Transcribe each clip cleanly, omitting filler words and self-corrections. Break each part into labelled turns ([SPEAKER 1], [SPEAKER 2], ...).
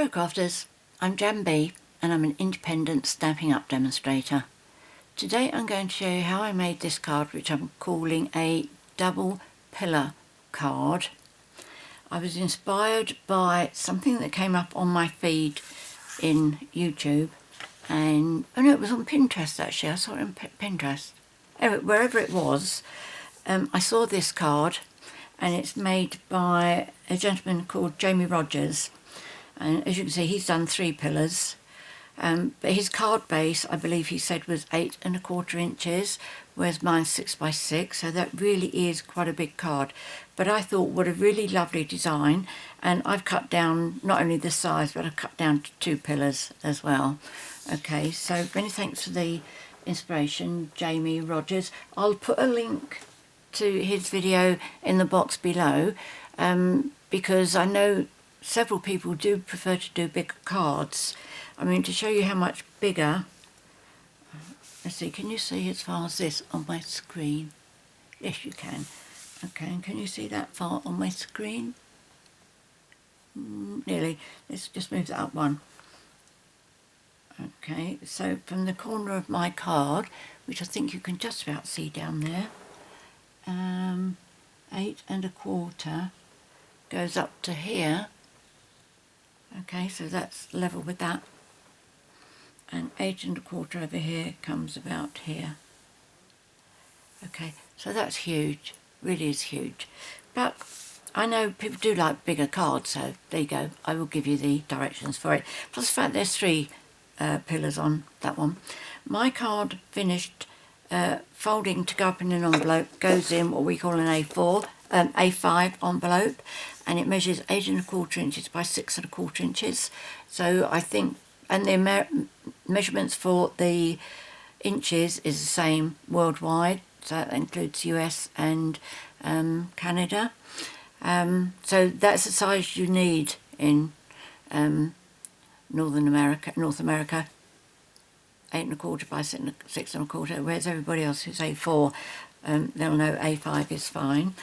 [SPEAKER 1] Hello crafters, I'm JanB and I'm an independent Stampin' Up demonstrator. Today I'm going to show you how I made this card, which I'm calling a double pillar card. I was inspired by something that came up on my feed in YouTube, and oh no, it was on Pinterest actually. I saw it on Pinterest. Anyway, wherever it was, I saw this card, and it's made by a gentleman called Jamie Rogers. And as you can see, he's done 3 pillars, but his card base, I believe he said, was 8 1/4 inches, whereas mine's 6 by 6, so that really is quite a big card. But I thought, what a really lovely design, and I've cut down not only the size, but I've cut down to 2 pillars as well. Okay, so many thanks for the inspiration, Jamie Rogers. I'll put a link to his video in the box below, because I know several people do prefer to do bigger cards. I mean, to show you how much bigger, let's see, can you see as far as this on my screen? Yes, you can. Okay, and can you see that far on my screen? Nearly. Let's just move that up one. Okay, so from the corner of my card, which I think you can just about see down there, 8 1/4 goes up to here. Okay, so that's level with that, and 8 1/4 over here comes about here. Okay, so that's huge, really is huge. But I know people do like bigger cards, so there you go. I will give you the directions for it. Plus the fact there's 3 pillars on that one. My card finished folding to go up in an envelope, goes in what we call an A5 envelope, and it measures 8 1/4 inches by 6 1/4 inches. So I think, and the measurements for the inches is the same worldwide, so that includes US and Canada. So that's the size you need in North America, 8 1/4 by 6 1/4, whereas everybody else who's A4, they'll know A5 is fine.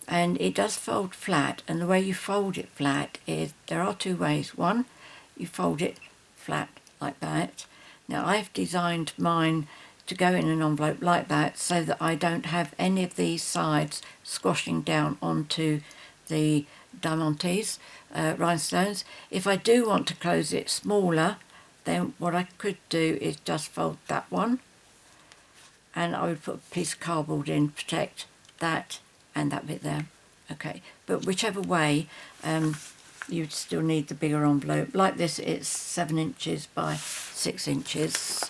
[SPEAKER 1] And it does fold flat, and the way you fold it flat is, there are 2 ways. One, you fold it flat like that. Now I've designed mine to go in an envelope like that, so that I don't have any of these sides squashing down onto the diamantes, rhinestones. If I do want to close it smaller, then what I could do is just fold that one, and I would put a piece of cardboard in, protect that and that bit there. Okay, but whichever way, you'd still need the bigger envelope. Like this, it's 7 inches by 6 inches,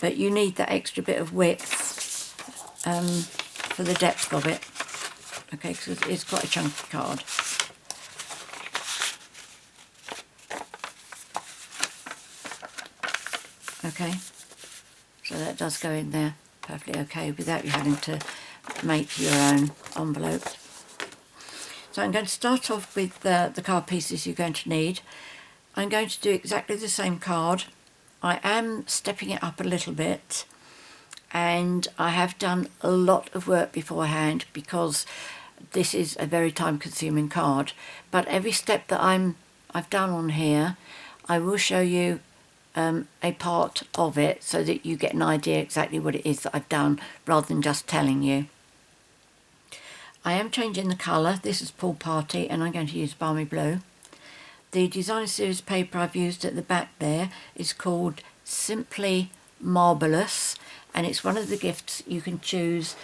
[SPEAKER 1] but you need that extra bit of width for the depth of it. Okay, because it's quite a chunky card. Okay, so that does go in there perfectly okay without you having to make your own envelope. So I'm going to start off with the card pieces you're going to need. I'm going to do exactly the same card. I am stepping it up a little bit, and I have done a lot of work beforehand because this is a very time-consuming card. But every step that I've done on here, I will show you a part of it so that you get an idea exactly what it is that I've done, rather than just telling you. I am changing the colour. This is Pool Party, and I'm going to use Balmy Blue. The design series paper I've used at the back there is called Simply Marvellous, and it's one of the gifts you can choose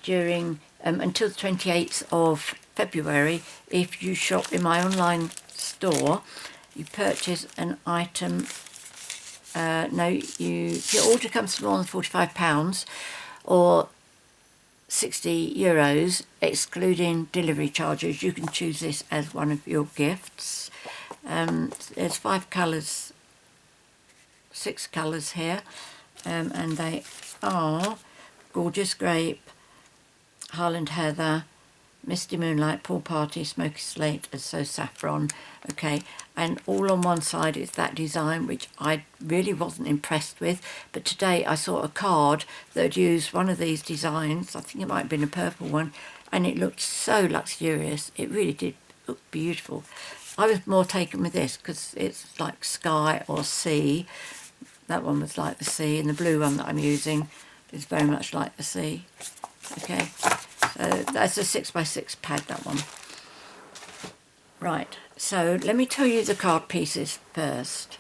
[SPEAKER 1] during until the 28th of February. If you shop in my online store, you purchase an item, if your order comes to more than £45 or €60, excluding delivery charges, you can choose this as one of your gifts. There's 5 colours, 6 colours here, and they are Gorgeous Grape, Highland Heather, Misty Moonlight, Pool Party, Smoky Slate, and So Saffron. Okay, and all on one side is that design, which I really wasn't impressed with, but today I saw a card that had used one of these designs. I think it might have been a purple one, and it looked so luxurious. It really did look beautiful. I was more taken with this because it's like sky or sea. That one was like the sea, and the blue one that I'm using is very much like the sea. Okay, so that's a 6x6 pad, that one. Right, so let me tell you the card pieces first.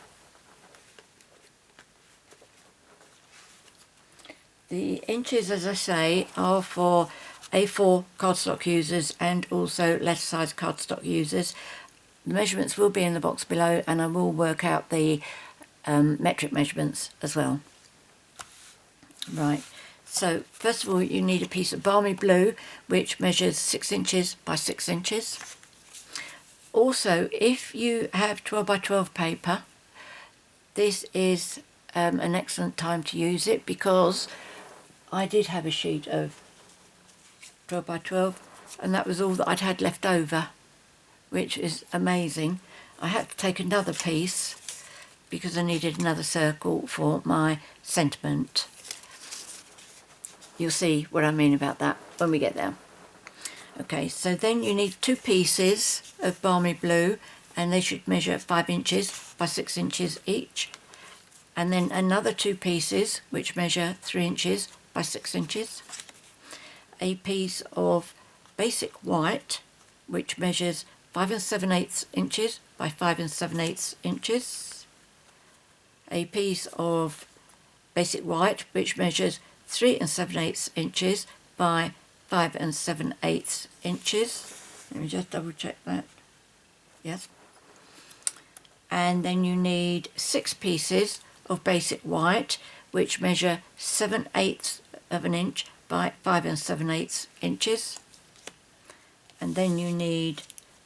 [SPEAKER 1] The inches, as I say, are for A4 cardstock users and also letter size cardstock users. The measurements will be in the box below, and I will work out the metric measurements as well. Right, so first of all you need a piece of Balmy Blue which measures 6 inches by 6 inches. Also, if you have 12x12 paper, this is an excellent time to use it, because I did have a sheet of 12x12 and that was all that I'd had left over, which is amazing. I had to take another piece because I needed another circle for my sentiment. You'll see what I mean about that when we get there. Okay, so then you need 2 pieces of Balmy Blue, and they should measure 5 inches by 6 inches each. And then another 2 pieces which measure 3 inches by 6 inches. A piece of basic white which measures 5 7/8 inches by 5 7/8 inches. A piece of basic white which measures 3 7/8 inches by 5 7/8 inches. Let me just double check that. Yes. And then you need 6 pieces of basic white which measure 7/8 of an inch by 5 7/8 inches. And then you need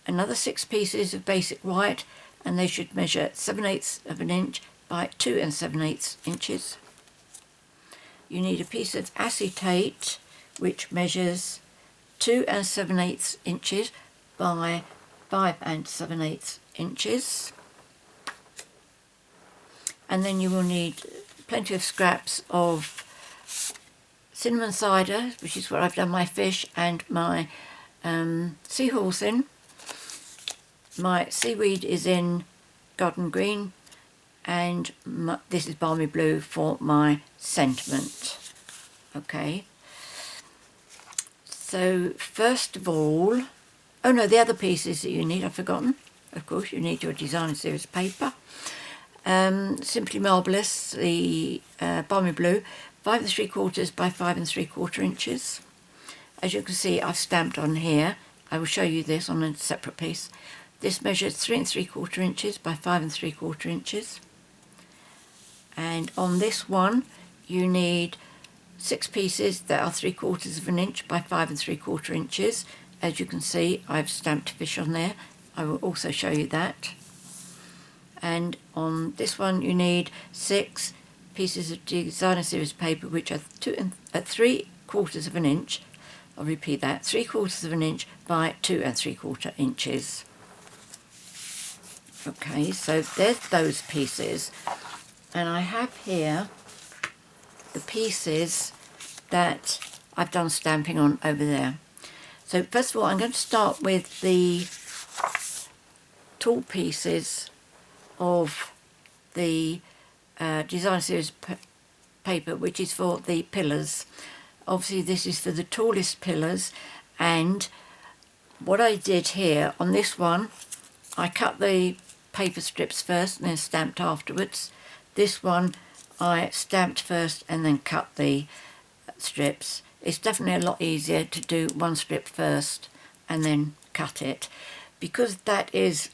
[SPEAKER 1] another 6 pieces of basic white, and they should measure 7/8 of an inch by 2 7/8 inches. You need a piece of acetate which measures 2 7/8 inches by 5 7/8 inches. And then you will need plenty of scraps of cinnamon cider, which is what I've done my fish and my seahorse in. My seaweed is in garden green, and this is Balmy Blue for my sentiment. Okay, so first of all, oh no, the other pieces that you need, I've forgotten. Of course, you need your designer series paper. Simply Marvellous, the Balmy Blue, 5 3/4 by 5 3/4 inches. As you can see, I've stamped on here. I will show you this on a separate piece. This measures 3 3/4 inches by 5 3/4 inches. And on this one, you need 6 pieces that are 3/4 of an inch by 5 3/4 inches. As you can see, I've stamped fish on there. I will also show you that. And on this one, you need 6 pieces of designer series paper which are 3/4 of an inch. I'll repeat that, 3/4 of an inch by 2 3/4 inches. Okay, so there's those pieces, and I have here the pieces that I've done stamping on over there. So first of all, I'm going to start with the tall pieces of the design series paper, which is for the pillars. Obviously this is for the tallest pillars, and what I did here on this one, I cut the paper strips first and then stamped afterwards. This one I stamped first and then cut the strips. It's definitely a lot easier to do one strip first and then cut it, because that is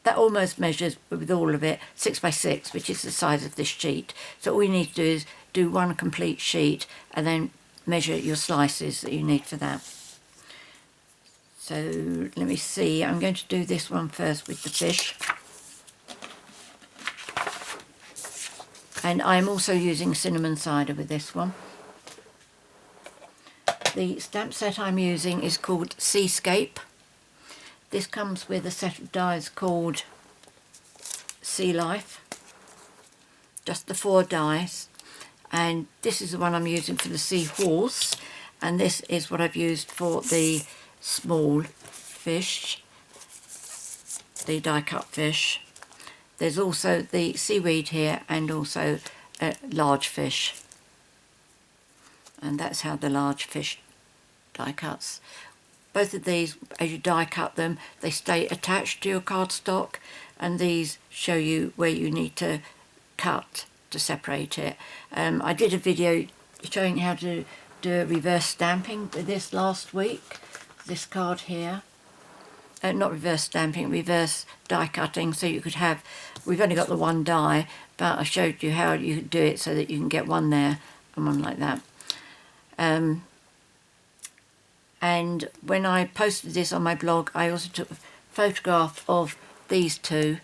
[SPEAKER 1] that almost measures with all of it 6 by 6, which is the size of this sheet. So all you need to do is do one complete sheet and then measure your slices that you need for that. So let me see, I'm going to do this one first with the fish. And I'm also using cinnamon cider with this one. The stamp set I'm using is called Seascape. This comes with a set of dies called Sea Life, just the 4 dies, and this is the one I'm using for the seahorse, and this is what I've used for the small fish, the die cut fish. There's also the seaweed here and also a large fish, and that's how the large fish die cuts. Both of these, as you die cut them, they stay attached to your cardstock, and these show you where you need to cut to separate it. I did a video showing how to do reverse stamping with this last week, this card here. Not reverse stamping, reverse die cutting, so you could have, we've only got the one die, but I showed you how you could do it so that you can get one there and one like that. And when I posted this on my blog, I also took a photograph of these two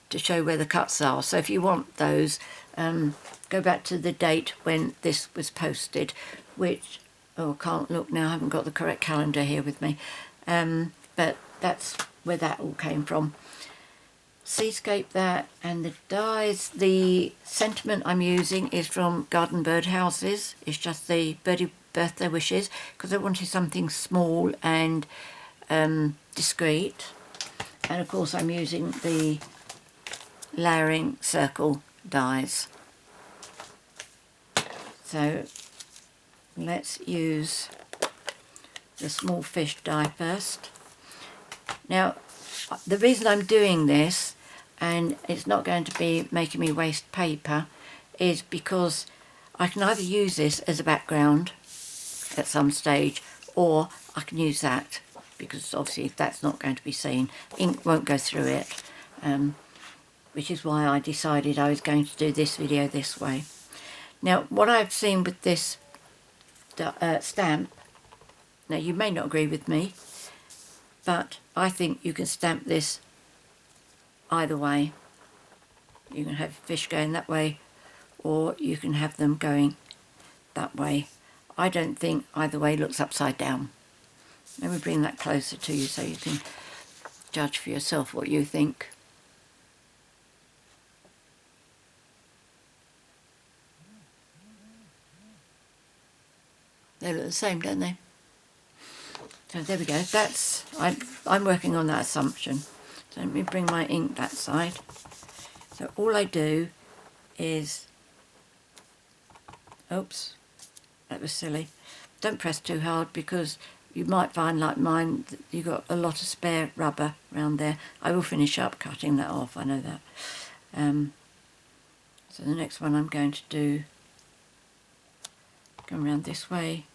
[SPEAKER 1] to show where the cuts are. So if you want those, go back to the date when this was posted, which, oh, I can't look now, I haven't got the correct calendar here with me. But that's where that all came from. Seascape that, and the dies, the sentiment I'm using is from Garden Bird Houses. It's just the birdie birthday wishes, because I wanted something small and discreet. And of course I'm using the layering circle dies. So let's use the small fish die first. Now, the reason I'm doing this, and it's not going to be making me waste paper, is because I can either use this as a background at some stage, or I can use that, because obviously that's not going to be seen. Ink won't go through it, which is why I decided I was going to do this video this way. Now, what I've seen with this stamp, now you may not agree with me, but I think you can stamp this either way. You can have fish going that way, or you can have them going that way. I don't think either way looks upside down. Let me bring that closer to you so you can judge for yourself what you think. They look the same, don't they? So there we go. That's, I'm working on that assumption. So let me bring my ink that side. So all I do is, oops, that was silly. Don't press too hard, because you might find, like mine, that you've got a lot of spare rubber around there. I will finish up cutting that off, I know that. So the next one I'm going to do, come around this way,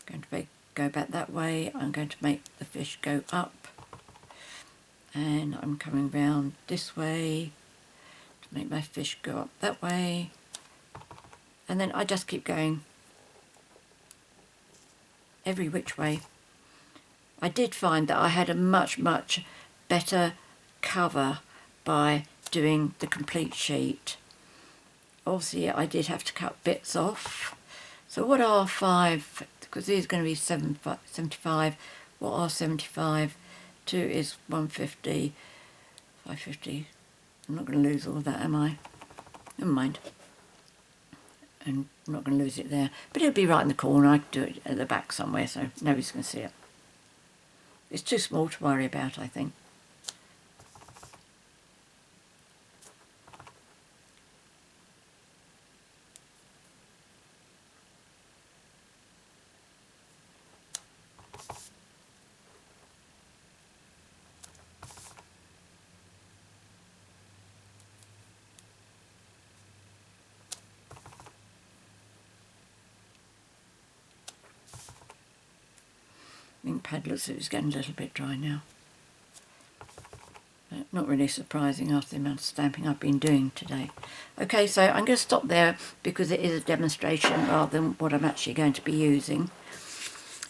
[SPEAKER 1] I'm going to go back that way, I'm going to make the fish go up, and I'm coming round this way to make my fish go up that way, and then I just keep going every which way. I did find that I had a much better cover by doing the complete sheet. Obviously I did have to cut bits off. So what are 5, because these are going to be 75, what are 75? 2 is 150, 550. I'm not going to lose all of that, am I? Never mind. And I'm not going to lose it there. But it'll be right in the corner. I could do it at the back somewhere, so nobody's going to see it. It's too small to worry about, I think. Ink pad looks like it's getting a little bit dry now. But not really surprising after the amount of stamping I've been doing today. Okay, so I'm going to stop there because it is a demonstration rather than what I'm actually going to be using.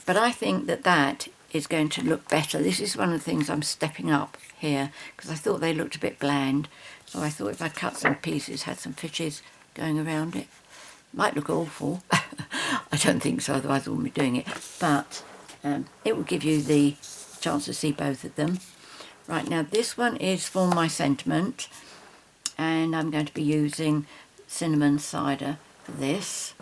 [SPEAKER 1] But I think that that is going to look better. This is one of the things I'm stepping up here, because I thought they looked a bit bland. So I thought if I cut some pieces, had some fishes going around it, might look awful. I don't think so, otherwise I wouldn't be doing it. But it will give you the chance to see both of them. Right, now this one is for my sentiment, and I'm going to be using cinnamon cider for this.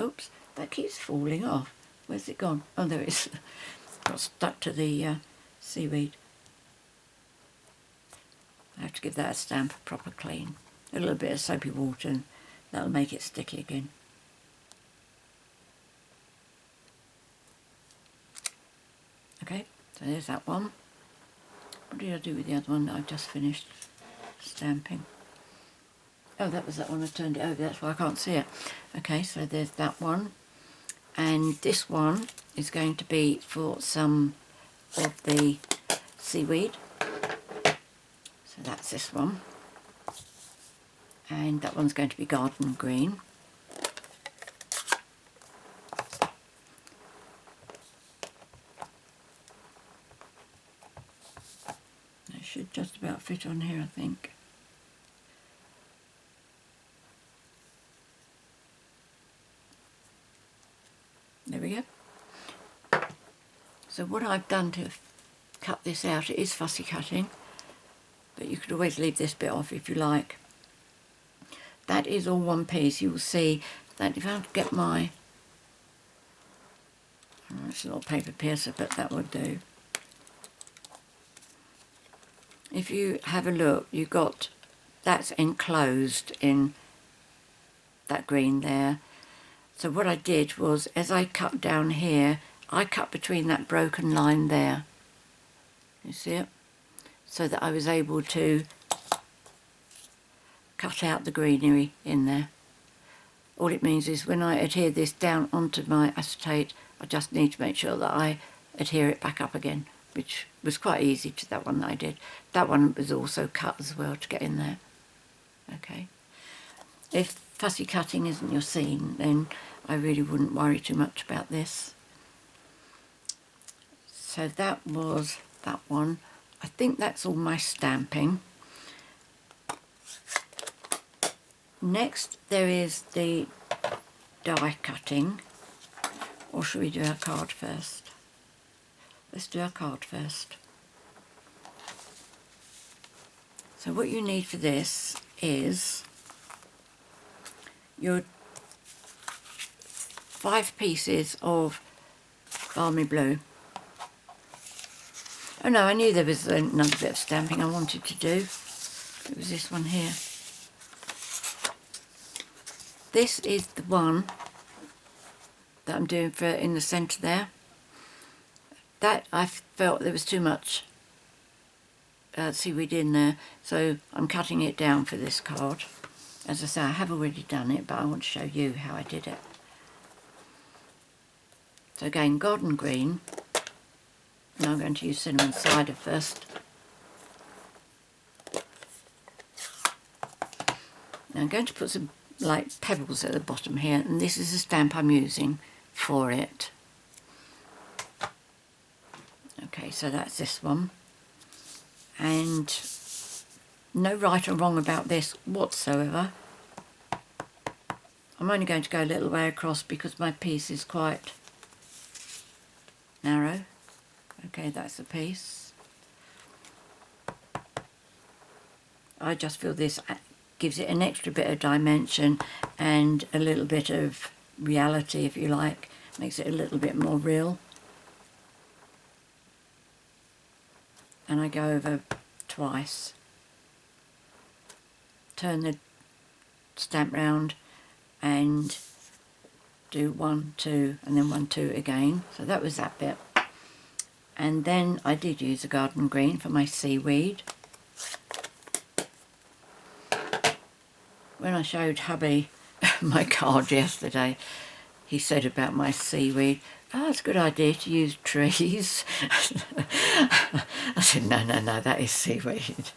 [SPEAKER 1] Oops, that keeps falling off. Where's it gone? Oh, there it is. Got stuck to the seaweed. I have to give that a stamp, a proper clean. A little bit of soapy water and that'll make it sticky again. Okay, so there's that one. What did I do with the other one that I've just finished stamping? Oh, that was that one. I turned it over, that's why I can't see it. Okay, so there's that one. And this one is going to be for some of the seaweed. So that's this one. And that one's going to be garden green. It should just about fit on here, I think. There we go. So what I've done to cut this out, it is fussy cutting, but you could always leave this bit off if you like. That is all one piece. You will see that if I get my, it's a little paper piercer, but that would do. If you have a look, you've got, that's enclosed in that green there. So what I did was, as I cut down here, I cut between that broken line there. You see it? So that I was able to cut out the greenery in there. All it means is when I adhere this down onto my acetate, I just need to make sure that I adhere it back up again, which was quite easy to that one that I did. That one was also cut as well to get in there. Okay. If fussy cutting isn't your scene, then I really wouldn't worry too much about this. So that was that one. I think that's all my stamping. Next there is the die cutting, or should we do our card first? Let's do our card first. So what you need for this is your 5 pieces of Balmy Blue. Oh no, I knew there was another bit of stamping I wanted to do. It was this one here. This is the one that I'm doing for in the centre there. That I felt there was too much seaweed in there, so I'm cutting it down for this card. As I say, I have already done it, but I want to show you how I did it. So again, garden green. Now I'm going to use cinnamon cider first. Now I'm going to put some like pebbles at the bottom here, and this is the stamp I'm using for it. Okay, so that's this one. And no right or wrong about this whatsoever. I'm only going to go a little way across because my piece is quite narrow. Okay, that's the piece. I just feel this gives it an extra bit of dimension and a little bit of reality, if you like. Makes it a little bit more real. And I go over twice. Turn the stamp round and do 1, 2 and then 1, 2 again. So that was that bit. And then I did use a garden green for my seaweed. When I showed hubby my card yesterday, he said about my seaweed, "Oh, it's a good idea to use trees." I said, no, that is seaweed.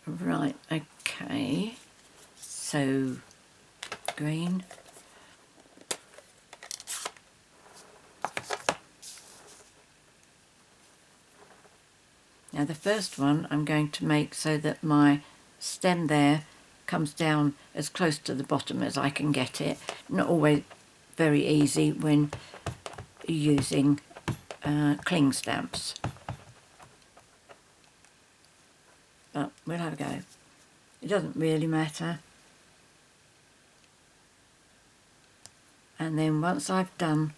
[SPEAKER 1] Right, okay, so green. Now the first one I'm going to make so that my stem there comes down as close to the bottom as I can get it. Not always very easy when using cling stamps. But we'll have a go. It doesn't really matter. And then once I've done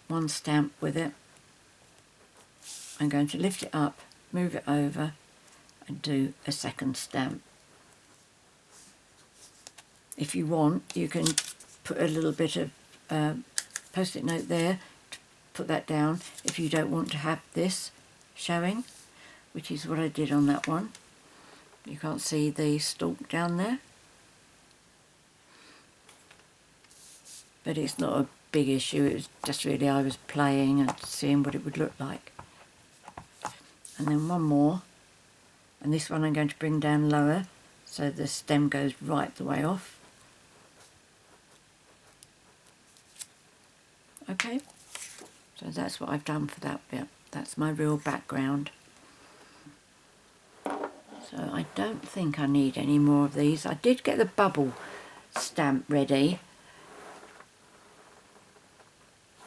[SPEAKER 1] one stamp with it, I'm going to lift it up, move it over and do a second stamp. If you want, you can put a little bit of post-it note there to put that down if you don't want to have this showing, which is what I did on that one. You can't see the stalk down there, but it's not a big issue. It was just really I was playing and seeing what it would look like. And then one more, and this one I'm going to bring down lower so the stem goes right the way off. Okay, so that's what I've done for that bit. That's my real background. So I don't think I need any more of these. I did get the bubble stamp ready,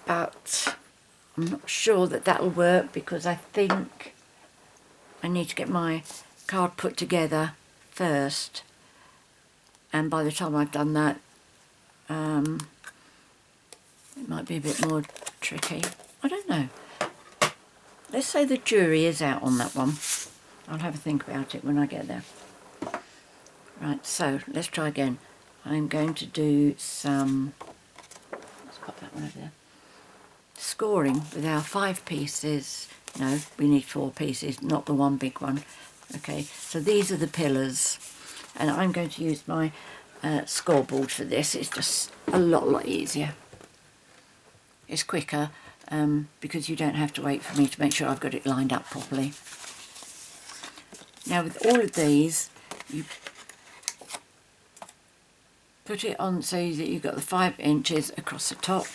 [SPEAKER 1] but I'm not sure that that'll work because I think I need to get my card put together first, and by the time I've done that it might be a bit more tricky. I don't know. Let's say the jury is out on that one. I'll have a think about it when I get there. Right, so let's try again. I'm going to do some, let's pop that one over there, scoring with our 5 pieces. No, we need 4 pieces, not the one big one. Okay, so these are the pillars, and I'm going to use my scoreboard for this. It's just a lot easier. It's quicker because you don't have to wait for me to make sure I've got it lined up properly. Now with all of these, you put it on so that you've got the 5 inches across the top,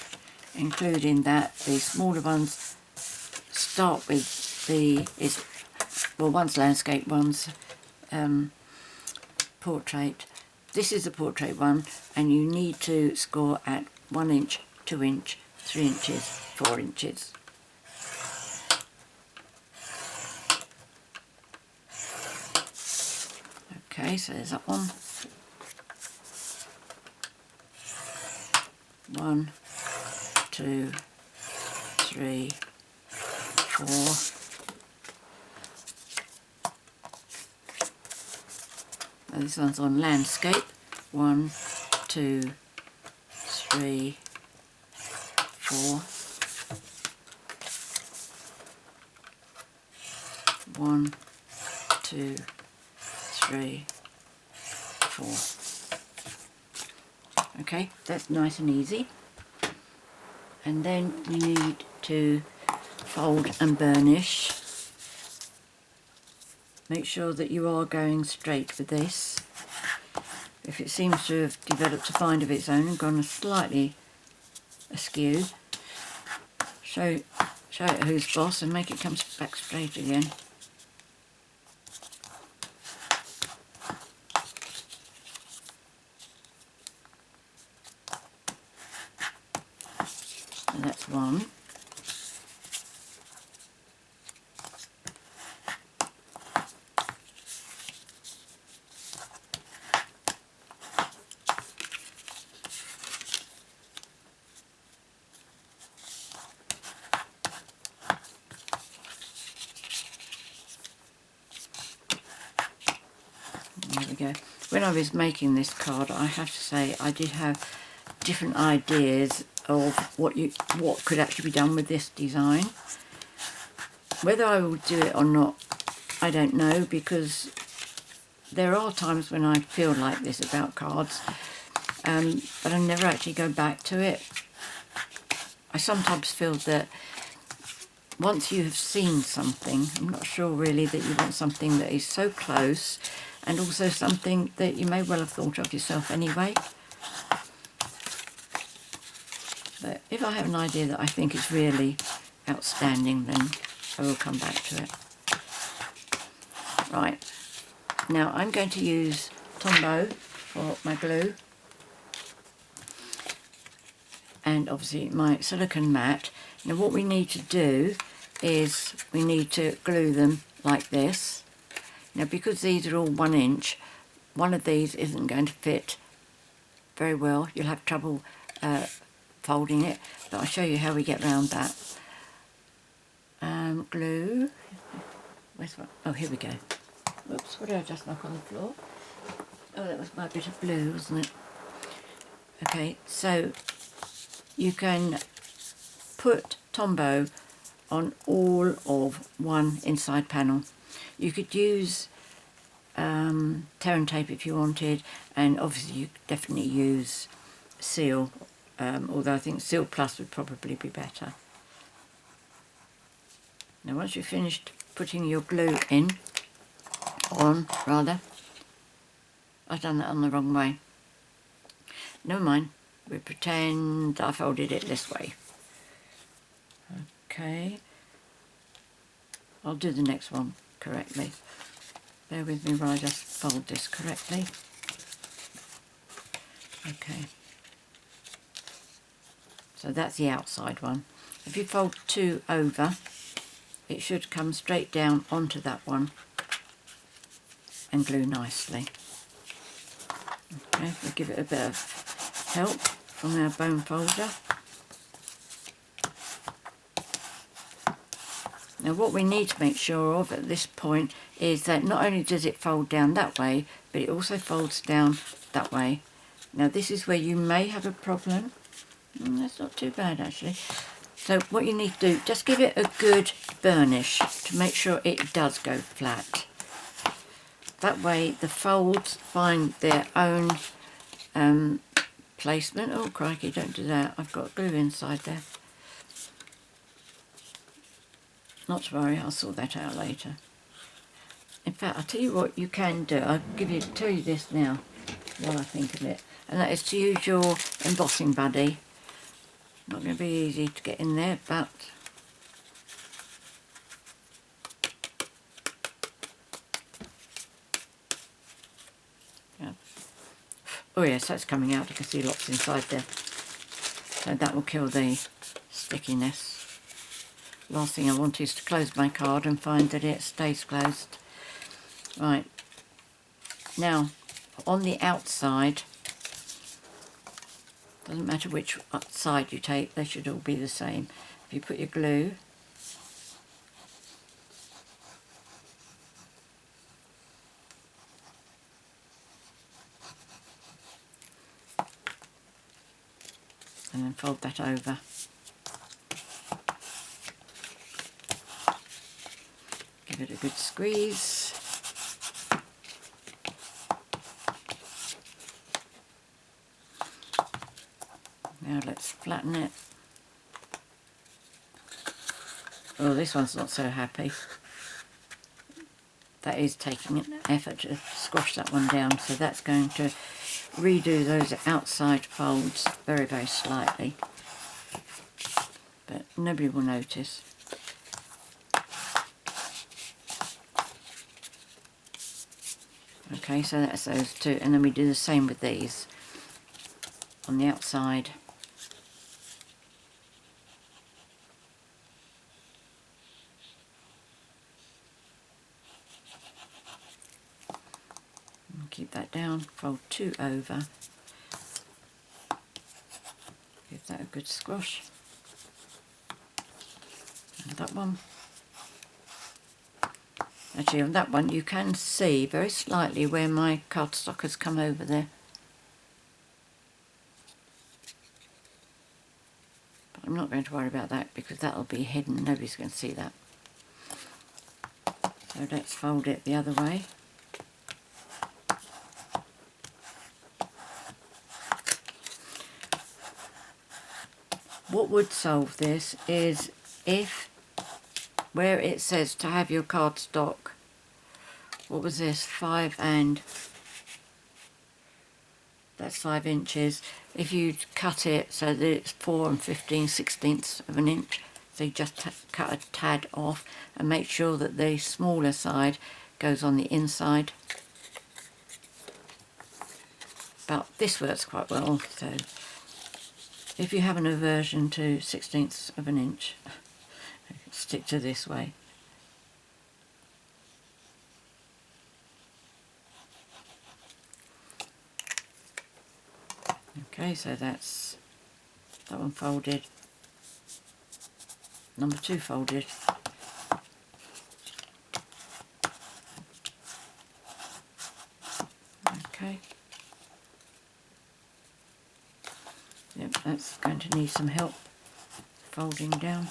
[SPEAKER 1] including that the smaller ones start with the, well, one's landscape, one's portrait. This is a portrait one, and you need to score at 1 inch, 2 inch, 3 inches, 4 inches. Okay, so there's that one. 1, 2, 3, 4. Now this one's on landscape. 1, 2, 3, 4. 1, 2, 3, 4. Okay, that's nice and easy. And then we need to fold and burnish. Make sure that you are going straight with this. If it seems to have developed a mind of its own and gone slightly askew, show it who's boss and make it come back straight again. And that's one. There we go. When I was making this card, I have to say I did have different ideas of what could actually be done with this design. Whether I will do it or not, I don't know, because there are times when I feel like this about cards, but I never actually go back to it. I sometimes feel that once you have seen something, I'm not sure really that you want something that is so close, and also something that you may well have thought of yourself anyway. But if I have an idea that I think is really outstanding, then I will come back to it. Right, now I'm going to use Tombow for my glue, and obviously my silicone mat. Now what we need to do is we need to glue them like this. Now because these are all 1 inch, one of these isn't going to fit very well. You'll have trouble folding it, but I'll show you how we get around that. Glue. Where's what? Oh, here we go. Whoops, what did I just knock on the floor? Oh, that was my bit of blue, wasn't it? Okay, so you can put Tombow on all of one inside panel. You could use tear and tape if you wanted, and obviously you could definitely use seal, although I think Seal Plus would probably be better. Now once you've finished putting your glue on, I've done that on the wrong way. Never mind, we pretend I folded it this way. Okay, I'll do the next one correctly. Bear with me while I just fold this correctly. Okay, so that's the outside one. If you fold two over, it should come straight down onto that one and glue nicely. Okay, we'll give it a bit of help from our bone folder. Now what we need to make sure of at this point is that not only does it fold down that way, but it also folds down that way. Now this is where you may have a problem. That's not too bad actually. So what you need to do, just give it a good burnish to make sure it does go flat. That way the folds find their own placement. Oh crikey, don't do that. I've got glue inside there. Not to worry, I'll sort that out later. In fact, I'll tell you what you can do. I'll tell you this now while I think of it. And that is to use your embossing buddy. Not going to be easy to get in there, but yeah. Oh yes, that's coming out. You can see lots inside there. So that will kill the stickiness. Last thing I want is to close my card and find that it stays closed. Right, now on the outside, doesn't matter which side you take, they should all be the same. If you put your glue, and then fold that over. Give it a good squeeze. Now let's flatten it. Oh, this one's not so happy. That is taking an effort to squash that one down, so that's going to redo those outside folds very, very slightly. But nobody will notice. Okay, so that's those two, and then we do the same with these on the outside. And keep that down, fold two over, give that a good squash, and that one. Actually on that one you can see very slightly where my cardstock has come over there. But I'm not going to worry about that because that'll be hidden, nobody's going to see that. So let's fold it the other way. What would solve this is if where it says to have your cardstock, what was this, 5 and that's 5 inches. If you cut it so that it's 4 15/16 of an inch, so you just cut a tad off and make sure that the smaller side goes on the inside. But this works quite well, so if you have an aversion to 1/16 of an inch, stick to this way. Okay, so that's that one folded, number 2 folded. Okay. Yep, that's going to need some help folding down.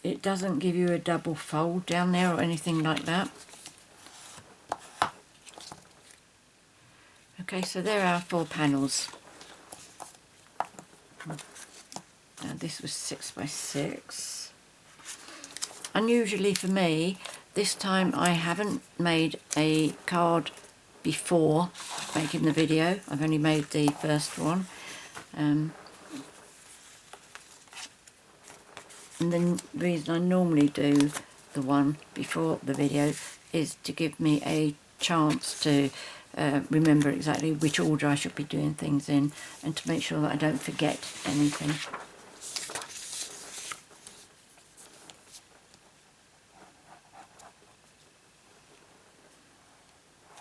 [SPEAKER 1] It doesn't give you a double fold down there or anything like that. Okay, so there are 4 panels. Now this was 6 by 6. Unusually for me, this time I haven't made a card before making the video. I've only made the first one. And the reason I normally do the one before the video is to give me a chance to remember exactly which order I should be doing things in, and to make sure that I don't forget anything.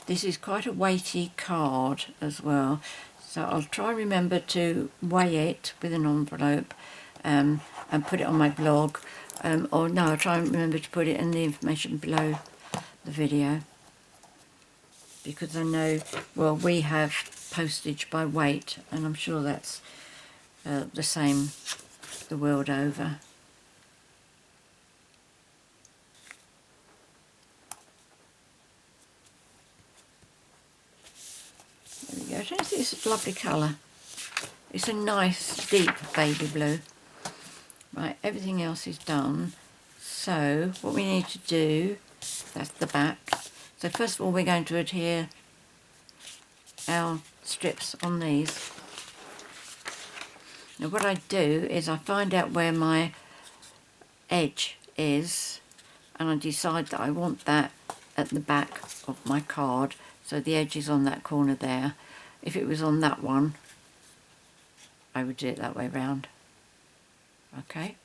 [SPEAKER 1] This is quite a weighty card as well, so I'll try and remember to weigh it with an envelope and put it on my blog, or no, I'll try and remember to put it in the information below the video, because I know, well, we have postage by weight, and I'm sure that's the same the world over. There we go. I don't think it's a lovely colour. It's a nice deep baby blue. Right, everything else is done. So what we need to do, that's the back. So first of all, we're going to adhere our strips on these. Now what I do is I find out where my edge is, and I decide that I want that at the back of my card, so the edge is on that corner there. If it was on that one, I would do it that way round. Okay,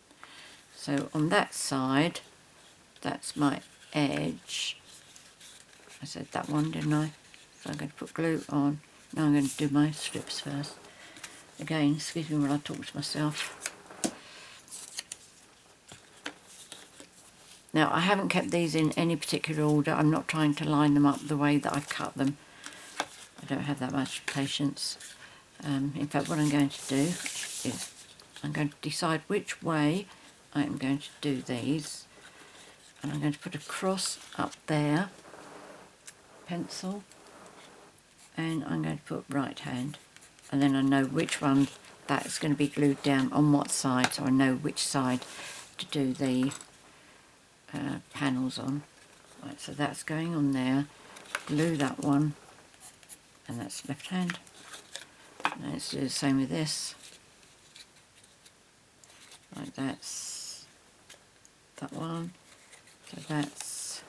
[SPEAKER 1] so on that side, that's my edge. I said that one, didn't I? So I'm going to put glue on. Now I'm going to do my strips first. Again, excuse me while I talk to myself. Now I haven't kept these in any particular order. I'm not trying to line them up the way that I've cut them. I don't have that much patience. In fact, what I'm going to do is I'm going to decide which way I'm going to do these, and I'm going to put a cross up there, pencil, and I'm going to put right hand, and then I know which one that's going to be glued down on what side, so I know which side to do the panels on. Right, so that's going on there, glue that one, and that's left hand. Now let's do the same with this. Right, that's that one, so that's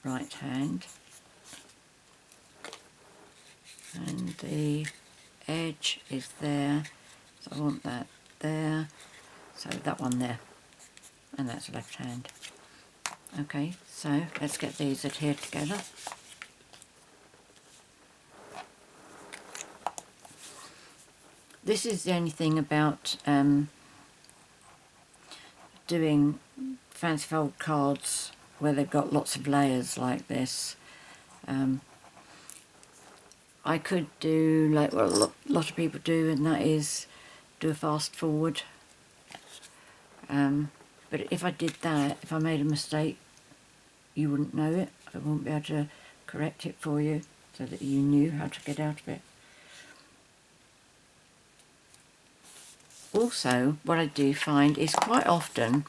[SPEAKER 1] right hand, and the edge is there, so I want that there, so that one there, and that's left hand. Okay, so let's get these adhered together. This is the only thing about doing fancy fold cards where they've got lots of layers like this. I could do like what a lot of people do, and that is do a fast forward. But if I did that, if I made a mistake, you wouldn't know it. I wouldn't be able to correct it for you so that you knew how to get out of it. Also, what I do find is quite often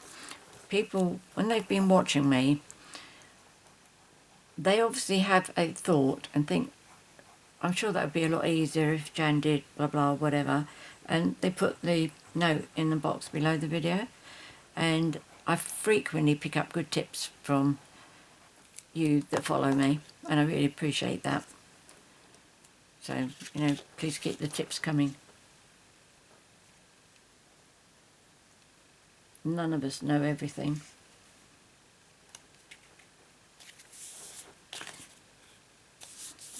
[SPEAKER 1] people, when they've been watching me, they obviously have a thought and think, I'm sure that would be a lot easier if Jan did blah blah whatever, and they put the note in the box below the video, and I frequently pick up good tips from you that follow me, and I really appreciate that. So, you know, please keep the tips coming. None of us know everything.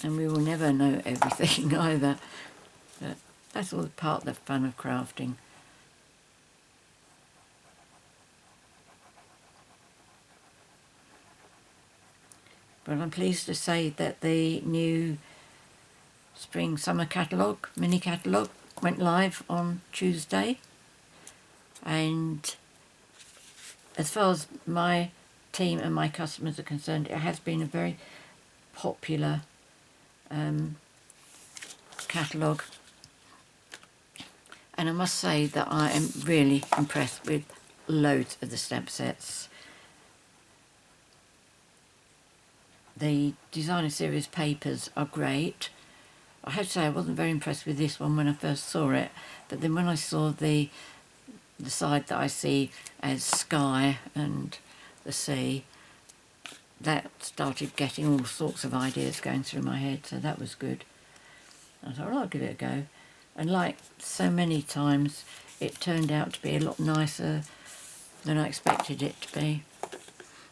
[SPEAKER 1] And we will never know everything either. But That's all part of the fun of crafting. But I'm pleased to say that the new Spring Summer catalogue, mini catalogue, went live on Tuesday. And as far as my team and my customers are concerned, it has been a very popular catalogue. And I must say that I am really impressed with loads of the stamp sets. The designer series papers are great. I have to say I wasn't very impressed with this one when I first saw it, but then when I saw the side that I see as sky and the sea, that started getting all sorts of ideas going through my head, so that was good. I thought, well, I'll give it a go. And like so many times, it turned out to be a lot nicer than I expected it to be.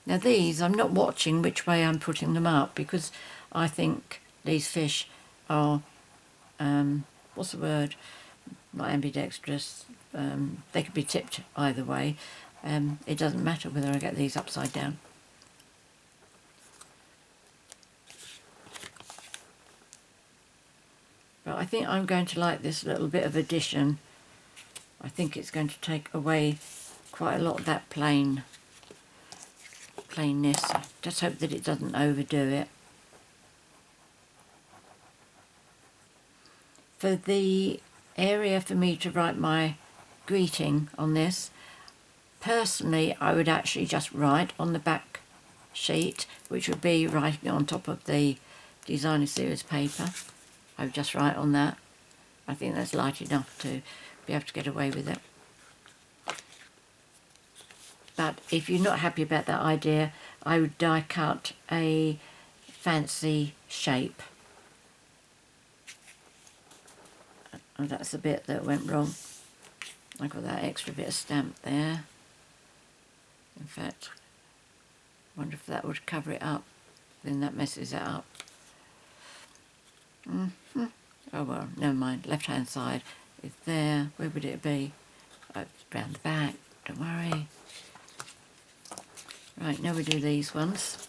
[SPEAKER 1] Now these, I'm not watching which way I'm putting them up, because I think these fish are, what's the word, not ambidextrous, they could be tipped either way. It doesn't matter whether I get these upside down. But I think I'm going to like this little bit of addition. I think it's going to take away quite a lot of that plainness. Just hope that it doesn't overdo it. For the area for me to write my greeting on this, personally I would actually just write on the back sheet, which would be writing on top of the designer series paper. I would just write on that. I think that's light enough to be able to get away with it. But if you're not happy about that idea, I would die cut a fancy shape. Oh, that's the bit that went wrong. I got that extra bit of stamp there. In fact, I wonder if that would cover it up. Then that messes it up. Oh well, never mind. Left hand side is there. Where would it be? Oh, it's round the back. Don't worry. Right, now we do these ones.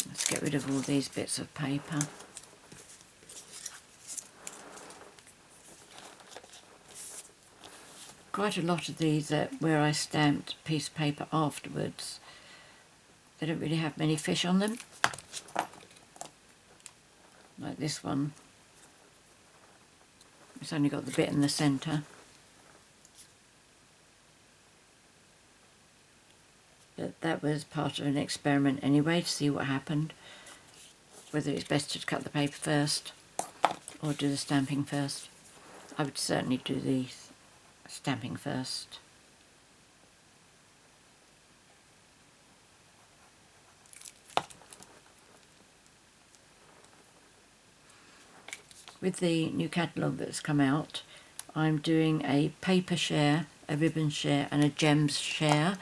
[SPEAKER 1] Let's get rid of all these bits of paper. Quite a lot of these where I stamped a piece of paper afterwards, they don't really have many fish on them. Like this one. It's only got the bit in the centre. But that was part of an experiment anyway, to see what happened. Whether it's best to cut the paper first or do the stamping first. I would certainly do the stamping first. With the new catalogue that's come out, I'm doing a paper share, a ribbon share and a gems share,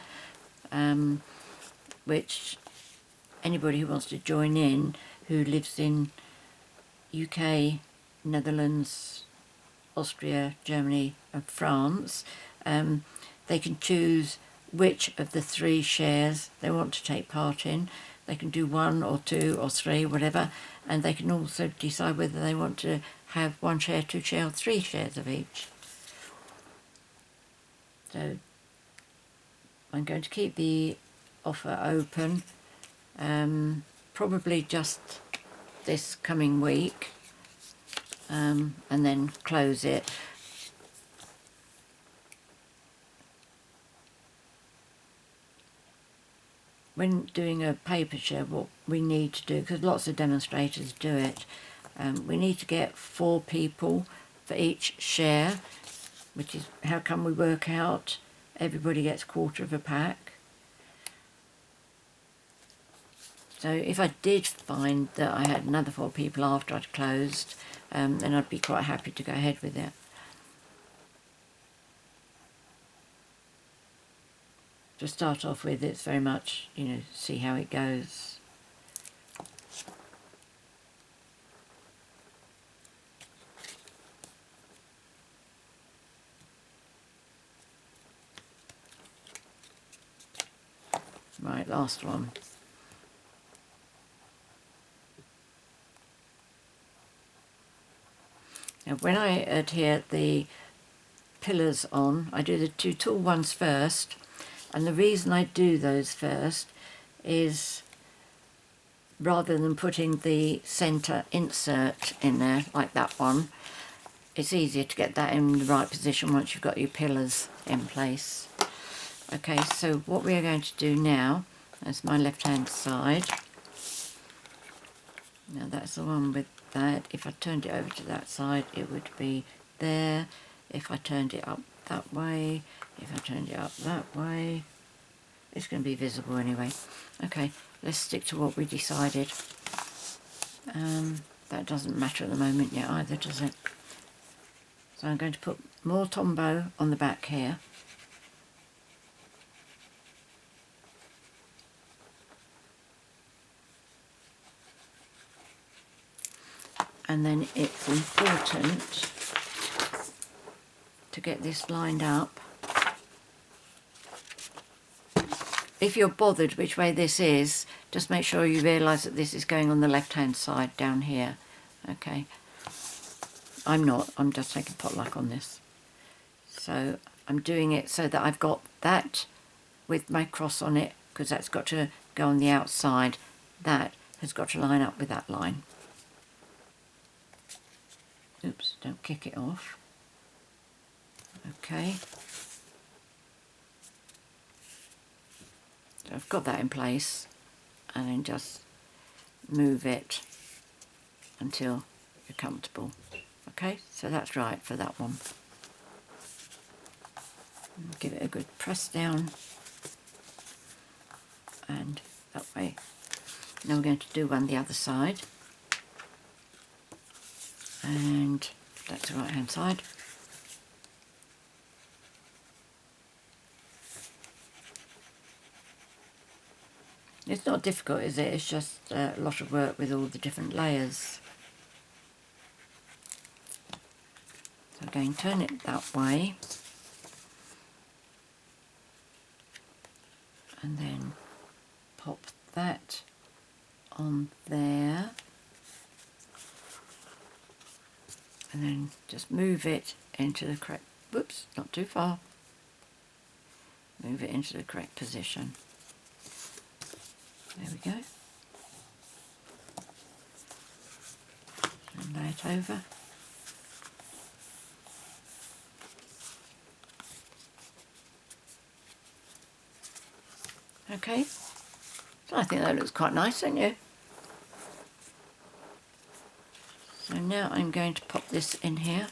[SPEAKER 1] which anybody who wants to join in who lives in UK, Netherlands, Austria, Germany and France, they can choose which of the 3 shares they want to take part in. They can do 1 or 2 or 3, whatever, and they can also decide whether they want to have 1 share, 2 share or 3 shares of each. So I'm going to keep the offer open, probably just this coming week, and then close it. When doing a paper share, what we need to do, because lots of demonstrators do it, we need to get 4 people for each share, which is how come we work out everybody gets a quarter of a pack. So if I did find that I had another 4 people after I'd closed, then I'd be quite happy to go ahead with it. To start off with, it's very much, see how it goes. last one. Now when I adhere the pillars on, I do the two tall ones first, and the reason I do those first is rather than putting the centre insert in there like that one, it's easier to get that in the right position once you've got your pillars in place. Okay, so what we are going to do now, that's my left hand side. Now that's the one with that. If I turned it over to that side, it would be there. If I turned it up that way, if I turned it up that way, it's going to be visible anyway. Okay, let's stick to what we decided. That doesn't matter at the moment yet either, does it? So I'm going to put more Tombow on the back here. And then it's important to get this lined up. If you're bothered which way this is, just make sure you realise that this is going on the left hand side down here. Okay. I'm not, I'm just taking potluck on this. So I'm doing it so that I've got that with my cross on it, because that's got to go on the outside. That has got to line up with that line. Oops, don't kick it off. Okay. So I've got that in place, and then just move it until you're comfortable. Okay, so that's right for that one. Give it a good press down, and that way. Now we're going to do one the other side, and that's the right hand side. It's not difficult, is it? It's just a lot of work with all the different layers. So again, turn it that way, and then pop that on there, and then just move it into the correct, whoops, not too far, move it into the correct position. There we go. And lay it over. Okay, so I think that looks quite nice, don't you? So now I'm going to pop this in here.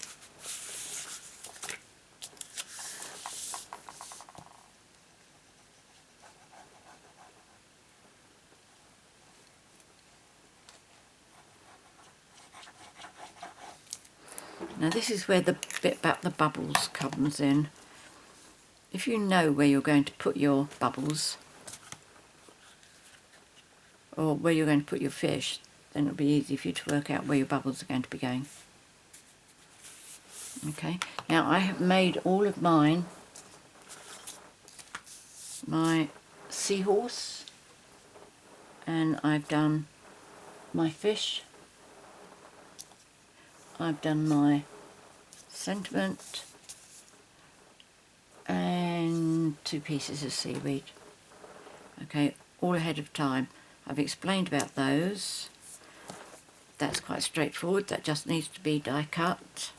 [SPEAKER 1] Now this is where the bit about the bubbles comes in. If you know where you're going to put your bubbles, or where you're going to put your fish, then it'll be easy for you to work out where your bubbles are going to be going. Okay, now I have made all of mine, my seahorse, and I've done my fish, I've done my sentiment, and 2 pieces of seaweed. Okay, all ahead of time. I've explained about those. That's quite straightforward, that just needs to be die cut.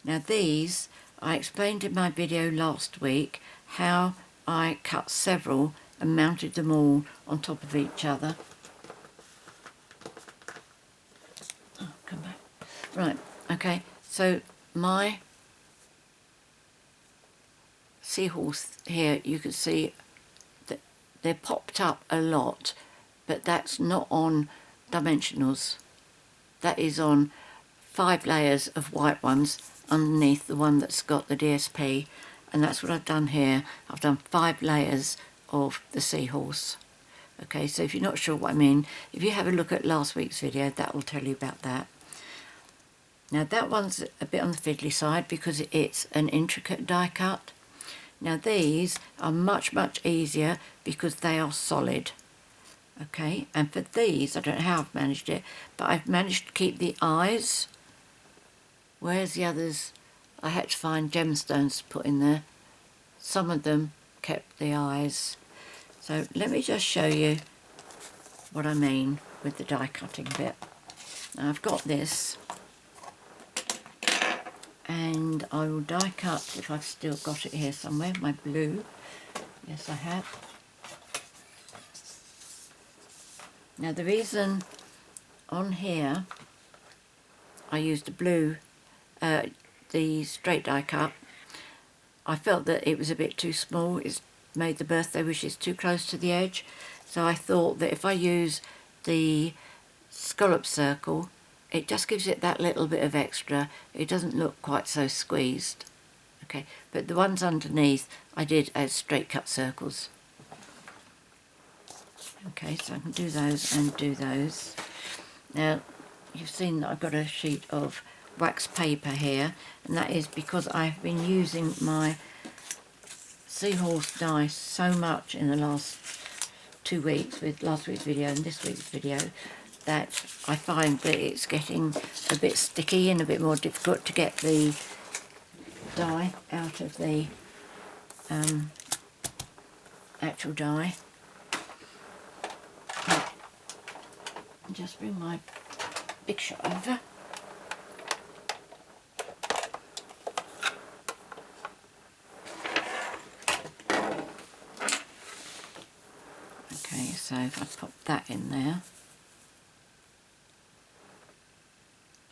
[SPEAKER 1] Now these, I explained in my video last week how I cut several and mounted them all on top of each other. Oh, come back. Right, okay, so my seahorse here, you can see that they're popped up a lot, but that's not on dimensionals. That is on 5 layers of white ones underneath the one that's got the DSP, and that's what I've done here. I've done 5 layers of the seahorse. Okay, so if you're not sure what I mean, if you have a look at last week's video, that will tell you about that. Now that one's a bit on the fiddly side because it's an intricate die cut. Now these are much easier because they are solid. Okay, and for these, I don't know how I've managed it, but I've managed to keep the eyes, whereas the others I had to find gemstones to put in there. Some of them kept the eyes. So let me just show you what I mean with the die cutting bit. Now I've got this, and I will die cut, if I've still got it here somewhere, my blue. Yes, I have. Now the reason on here I used the blue, the straight die cut, I felt that it was a bit too small. It's made the birthday wishes too close to the edge. So I thought that if I use the scallop circle, it just gives it that little bit of extra. It doesn't look quite so squeezed. Okay, but the ones underneath I did as straight cut circles. Okay, so I can do those and do those. Now, you've seen that I've got a sheet of wax paper here, and that is because I've been using my seahorse die so much in the last 2 weeks, with last week's video and this week's video, that I find that it's getting a bit sticky and a bit more difficult to get the die out of the actual die. Just bring my big shot over. Okay, so if I pop that in there,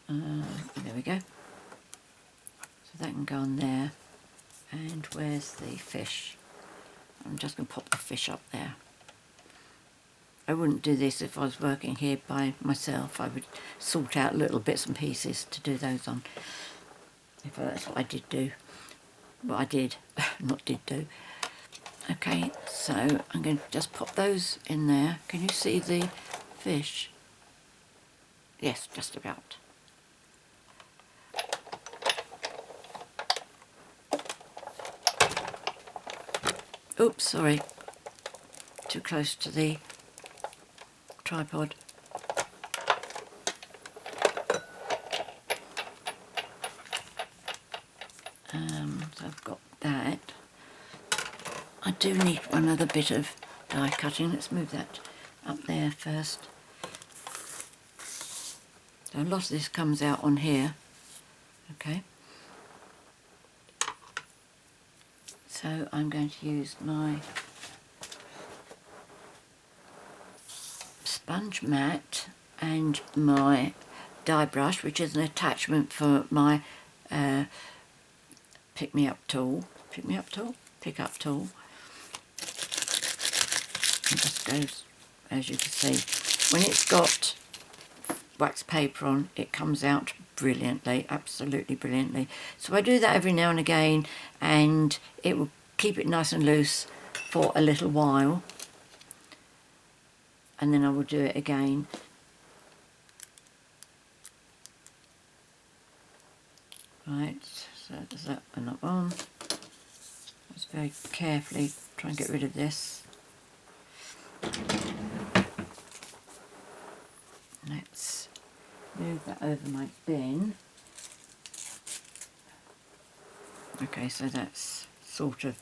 [SPEAKER 1] there we go. So that can go on there. And where's the fish? I'm just going to pop the fish up there. I wouldn't do this if I was working here by myself. I would sort out little bits and pieces to do those on. If that's what I did do. What I did, not did do. Okay, so I'm going to just pop those in there. Can you see the fish? Yes, just about. Oops, sorry. Too close to the tripod. So I've got that. I do need one other bit of die cutting. Let's move that up there first. So a lot of this comes out on here. Okay. So I'm going to use my sponge mat and my die brush, which is an attachment for my pick-up tool. It just goes, as you can see, when it's got wax paper on, it comes out brilliantly, absolutely brilliantly. So I do that every now and again, and it will keep it nice and loose for a little while, and then I will do it again. Right, so does that one up on? Just very carefully try and get rid of this. Let's move that over my bin. Okay, so that's sort of,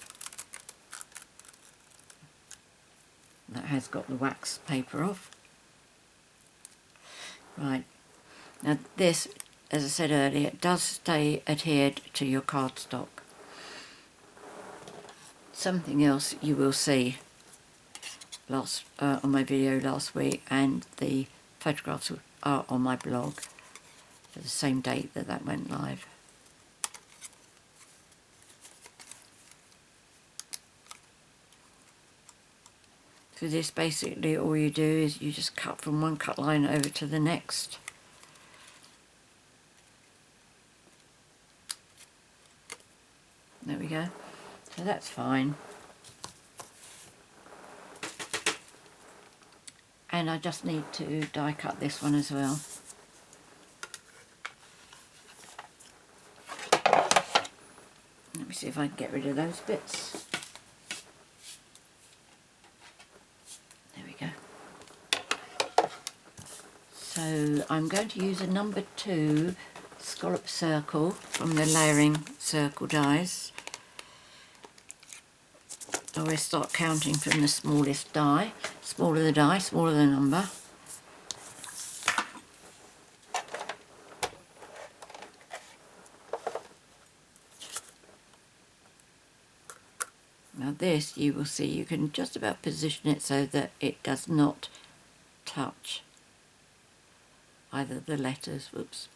[SPEAKER 1] that has got the wax paper off. Right, now this, as I said earlier, it does stay adhered to your cardstock. Something else you will see on my video last week, and the photographs are on my blog for the same date that that went live. For this, basically all you do is you just cut from one cut line over to the next. There we go. So that's fine. And I just need to die cut this one as well. Let me see if I can get rid of those bits. There we go. So I'm going to use a number 2 scallop circle from the layering circle dies. I always start counting from the smallest die. Smaller the die, smaller the number. Now this, you will see, you can just about position it so that it does not touch either the letters. Whoops.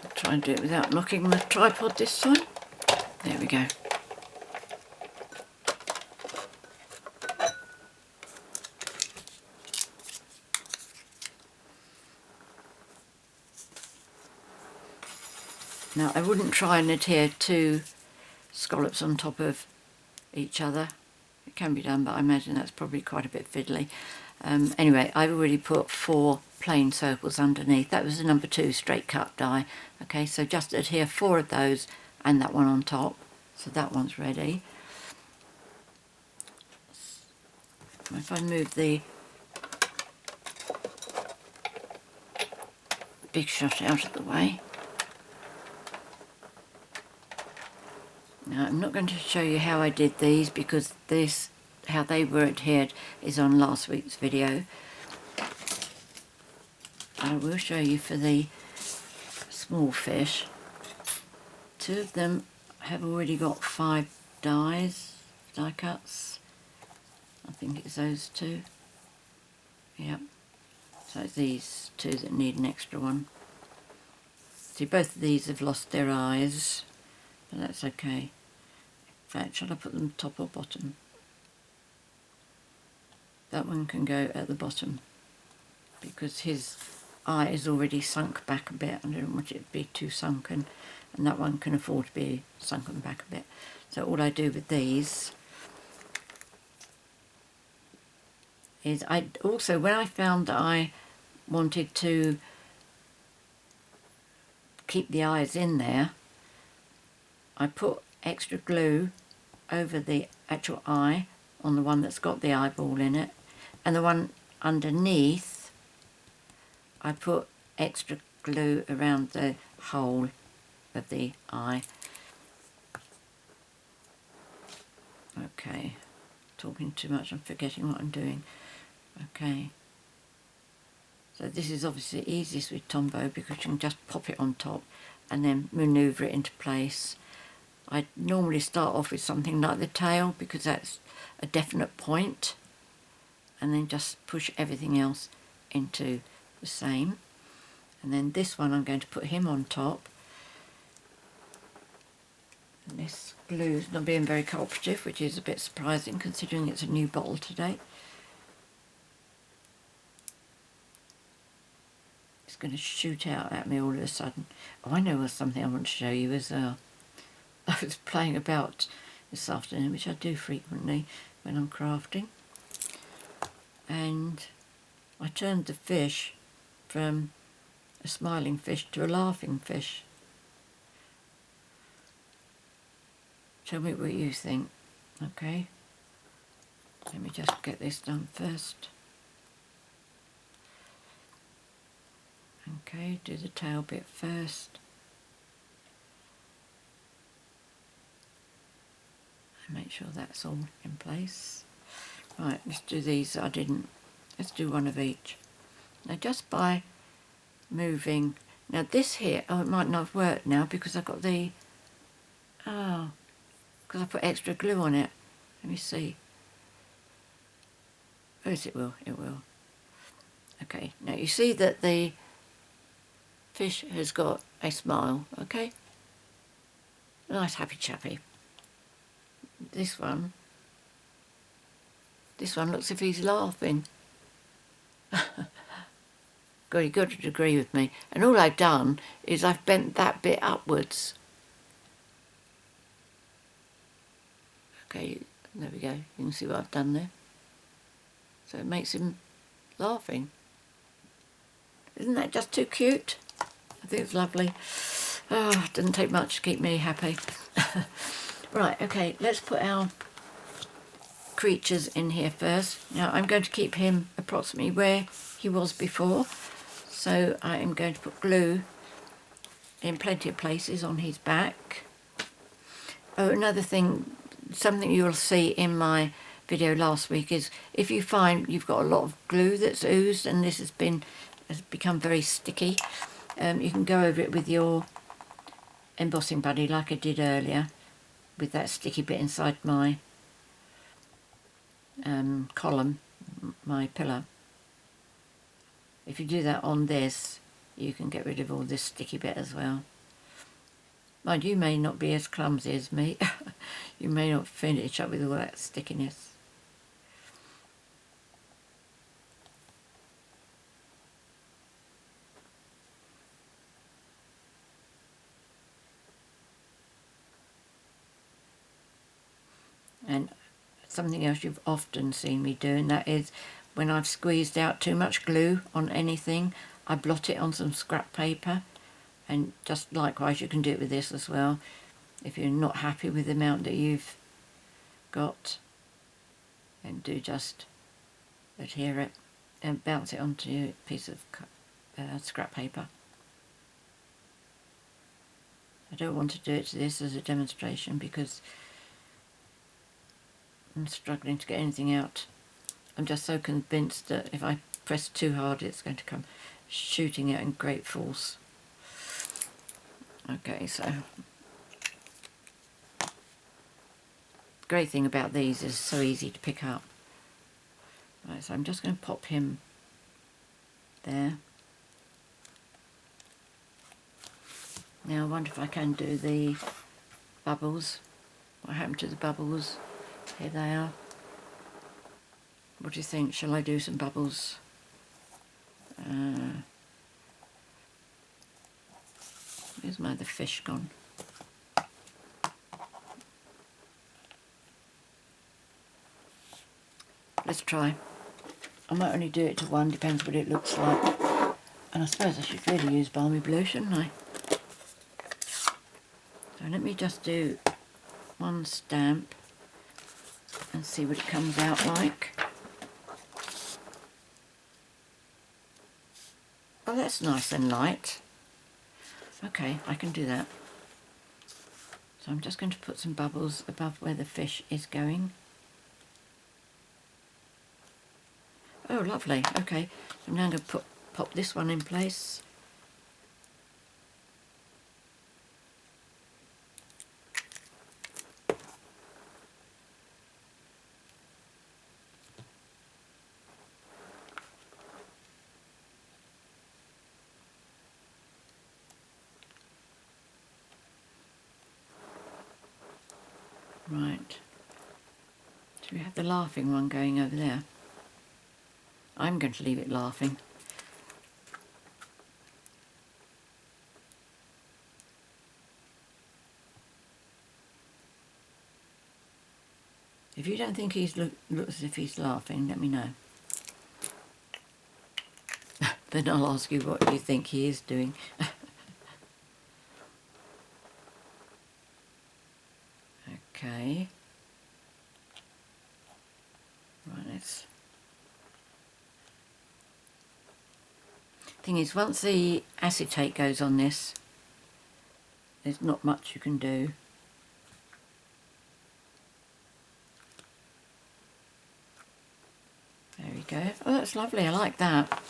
[SPEAKER 1] I'll try and do it without knocking the tripod this time. There we go. Now I wouldn't try and adhere 2 scallops on top of each other. It can be done, but I imagine that's probably quite a bit fiddly. Anyway, I've already put 4 plain circles underneath. That was a number 2 straight cut die. Okay, so just adhere 4 of those and that one on top. So that one's ready. If I move the big shot out of the way. Now I'm not going to show you how I did these because this, how they were adhered, is on last week's video. I will show you for the small fish. 2 of them have already got 5 die cuts. I think it's those 2. Yep. So it's these 2 that need an extra one. See, both of these have lost their eyes, but that's okay. In fact, shall I put them top or bottom? That one can go at the bottom because his eye is already sunk back a bit. I don't want it to be too sunken, and that one can afford to be sunken back a bit. So all I do with these is I also, when I found that I wanted to keep the eyes in there, I put extra glue over the actual eye on the one that's got the eyeball in it, and the one underneath I put extra glue around the hole of the eye. Okay, talking too much, I'm forgetting what I'm doing. Okay, so this is obviously easiest with Tombow because you can just pop it on top and then manoeuvre it into place. I normally start off with something like the tail because that's a definite point, and then just push everything else into the same. And then this one I'm going to put him on top. And this glue's not being very cooperative, which is a bit surprising considering it's a new bottle today. It's going to shoot out at me all of a sudden. Oh, I know there's something I want to show you as well. I was playing about this afternoon, which I do frequently when I'm crafting, and I turned the fish from a smiling fish to a laughing fish. Tell me what you think. Okay, let me just get this done first. Okay, do the tail bit first. Make sure that's all in place. Right, let's do these. Let's do one of each. Now just by moving, now this here, oh, it might not have worked now because I've got the, because I put extra glue on it. Let me see. Oh, yes, it will, it will. Okay, now you see that the fish has got a smile, okay? A nice happy chappy. This one looks as if he's laughing. God, you've got to agree with me. And all I've done is I've bent that bit upwards. Okay, there we go. You can see what I've done there. So it makes him laughing. Isn't that just too cute? I think it's lovely. Oh, it doesn't take much to keep me happy. Right, okay, let's put our creatures in here first. Now I'm going to keep him approximately where he was before. So I am going to put glue in plenty of places on his back. Oh, another thing, something you'll see in my video last week is if you find you've got a lot of glue that's oozed and this has become very sticky, you can go over it with your embossing buddy like I did earlier with that sticky bit inside my column, my pillar. If you do that on this, you can get rid of all this sticky bit as well. Mind, you may not be as clumsy as me. You may not finish up with all that stickiness. And something else you've often seen me doing, that is when I've squeezed out too much glue on anything, I blot it on some scrap paper. And just likewise you can do it with this as well. If you're not happy with the amount that you've got, then do just adhere it and bounce it onto a piece of scrap paper. I don't want to do it to this as a demonstration because I'm struggling to get anything out. I'm just so convinced that if I press too hard it's going to come shooting out in great force. Okay, so the great thing about these is so easy to pick up. Right, so I'm just going to pop him there. Now I wonder if I can do the bubbles. What happened to the bubbles? Here they are. What do you think? Shall I do some bubbles? Where's my other fish gone? Let's try. I might only do it to one, depends what it looks like. And I suppose I should really use Balmy Blue, shouldn't I? So let me just do one stamp and see what it comes out like. Oh, that's nice and light. Okay, I can do that. So I'm just going to put some bubbles above where the fish is going. Oh, lovely. Okay, so now I'm going to pop this one in place. Right. So we have the laughing one going over there. I'm going to leave it laughing. If you don't think he looks as if he's laughing, let me know. Then I'll ask you what you think he is doing. Okay. Right, let's... Thing is, once the acetate goes on this, there's not much you can do. There we go. Oh, that's lovely. I like that.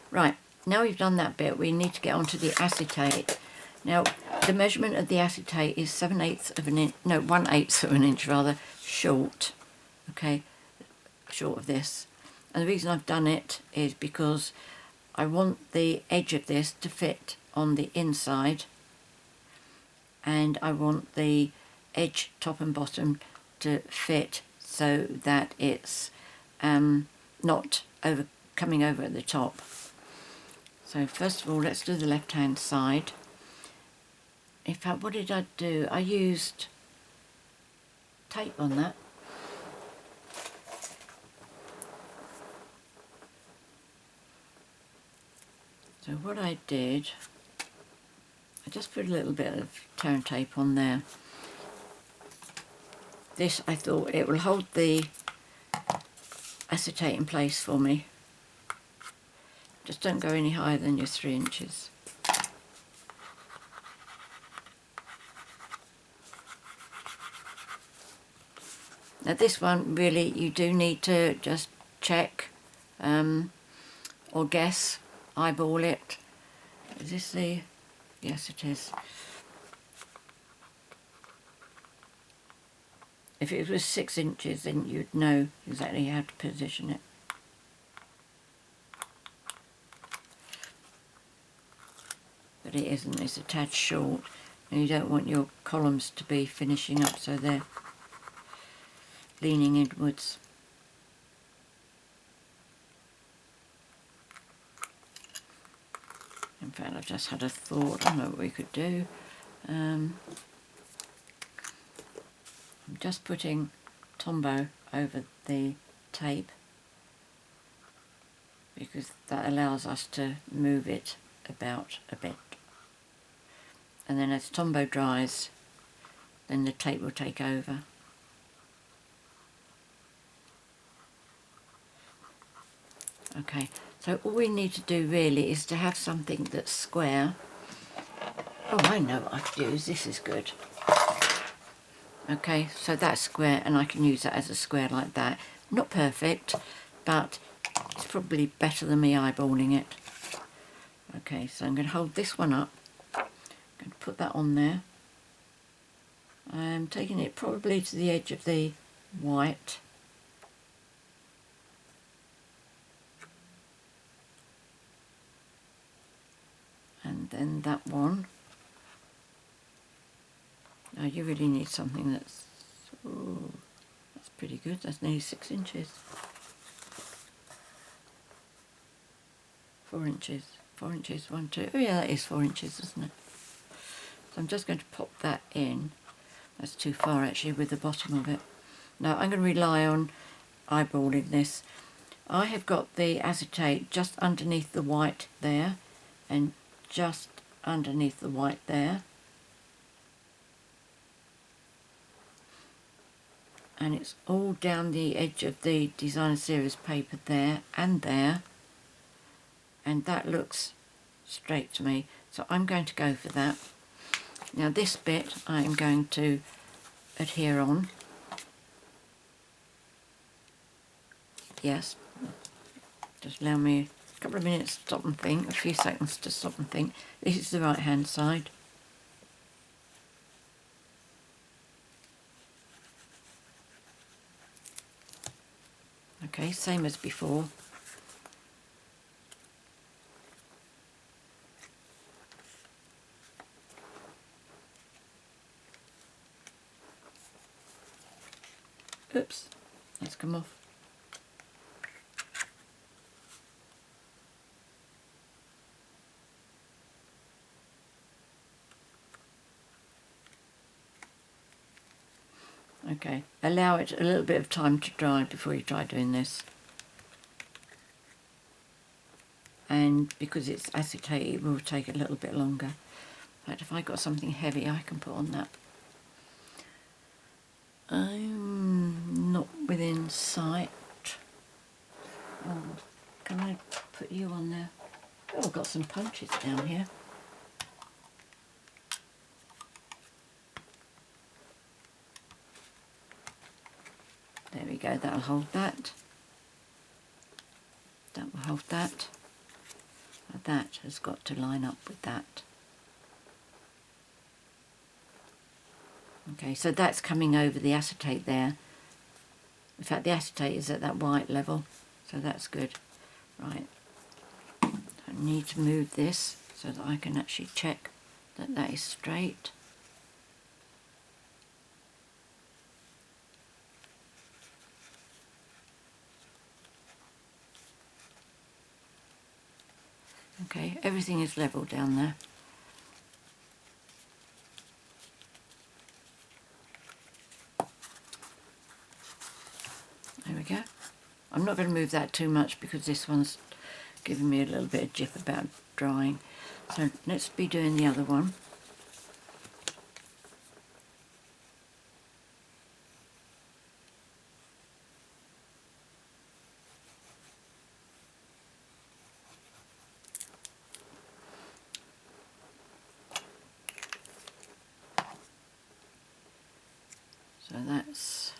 [SPEAKER 1] Right, now we've done that bit, we need to get onto the acetate. Now, the measurement of the acetate is 1/8 of an inch, no, 1/8 of an inch rather, short. Okay, short of this. And the reason I've done it is because I want the edge of this to fit on the inside, and I want the edge, top and bottom, to fit so that it's not coming over at the top. So first of all, let's do the left hand side. In fact, what did I do? I used tape on that. So So what I did, I just put a little bit of turn tape on there. This, I thought it will hold the acetate in place for me. Just don't go any higher than your 3 inches. Now this one, really, you do need to just check or guess, eyeball it. Is this the... yes, it is. If it was 6 inches, then you'd know exactly how to position it. But it isn't, it's a tad short, and you don't want your columns to be finishing up so they're leaning inwards. In fact, I've just had a thought, I know what we could do. I'm just putting Tombow over the tape because that allows us to move it about a bit. And then as Tombow dries, then the tape will take over. Okay, so all we need to do really is to have something that's square. Oh, I know what I could use, this is good. Okay, so that's square, and I can use that as a square like that. Not perfect, but it's probably better than me eyeballing it. Okay, so I'm going to hold this one up. I'm going to put that on there. I'm taking it probably to the edge of the white. And then that one. Now you really need something that's, ooh, that's pretty good. That's nearly 6 inches. 4 inches. 4 inches, 1, 2. Oh yeah, that is 4 inches, isn't it? So I'm just going to pop that in. That's too far actually with the bottom of it. Now I'm going to rely on eyeballing this. I have got the acetate just underneath the white there, and just underneath the white there. And it's all down the edge of the designer series paper there and there, and that looks straight to me, so I'm going to go for that. Now this bit I am going to adhere on. Yes, just allow me a couple of minutes to stop and think, a few seconds to stop and think. This is the right hand side. Okay, same as before. Oops, that's come off. Okay, allow it a little bit of time to dry before you try doing this. And because it's acetate, it will take a little bit longer. But if I got something heavy, I can put on that. I'm not within sight. Oh, can I put you on there? Oh, I've got some punches down here. There we go, that'll hold that. That will hold that. And that has got to line up with that. Okay, so that's coming over the acetate there. In fact, the acetate is at that white level, so that's good. Right, I need to move this so that I can actually check that that is straight. Okay, everything is level down there. There we go. I'm not going to move that too much because this one's giving me a little bit of jip about drying. So let's be doing the other one. So that's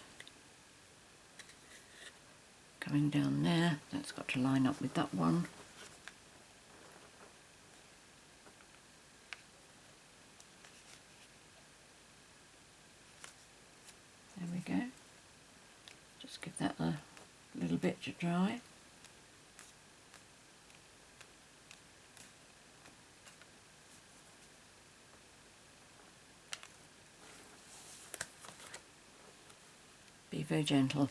[SPEAKER 1] coming down there. That's got to line up with that one. There we go. Just give that a little bit to dry. Be very gentle.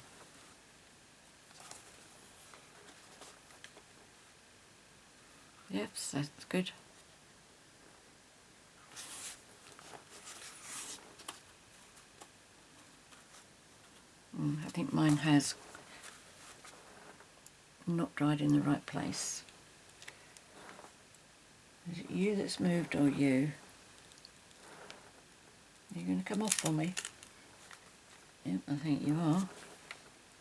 [SPEAKER 1] Yes, that's good. I think mine has not dried in the right place. Is it you that's moved or you? Are you going to come off for me? Yep, I think you are.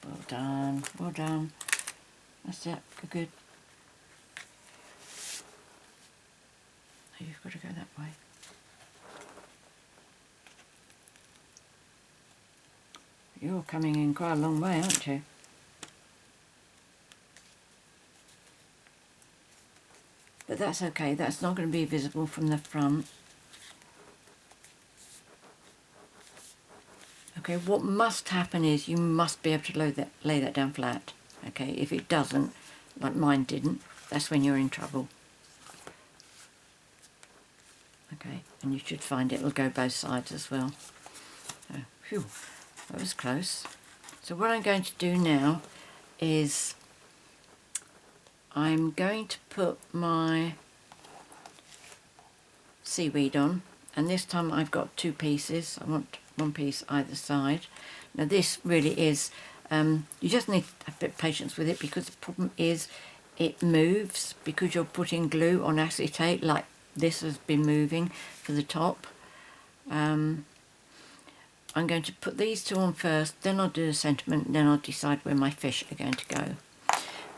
[SPEAKER 1] Well done, well done. That's it, good. Oh, you've got to go that way. You're coming in quite a long way, aren't you? But that's okay, that's not going to be visible from the front. Okay, what must happen is you must be able to lay that down flat. Okay, if it doesn't, like mine didn't, that's when you're in trouble. Okay, and you should find it'll go both sides as well. So, phew, that was close. So what I'm going to do now is I'm going to put my seaweed on, and this time I've got two pieces. I want one piece either side. Now this really is, you just need a bit of patience with it, because the problem is it moves because you're putting glue on acetate, like this has been moving for the top. I'm going to put these two on first, then I'll do the sentiment, then I'll decide where my fish are going to go.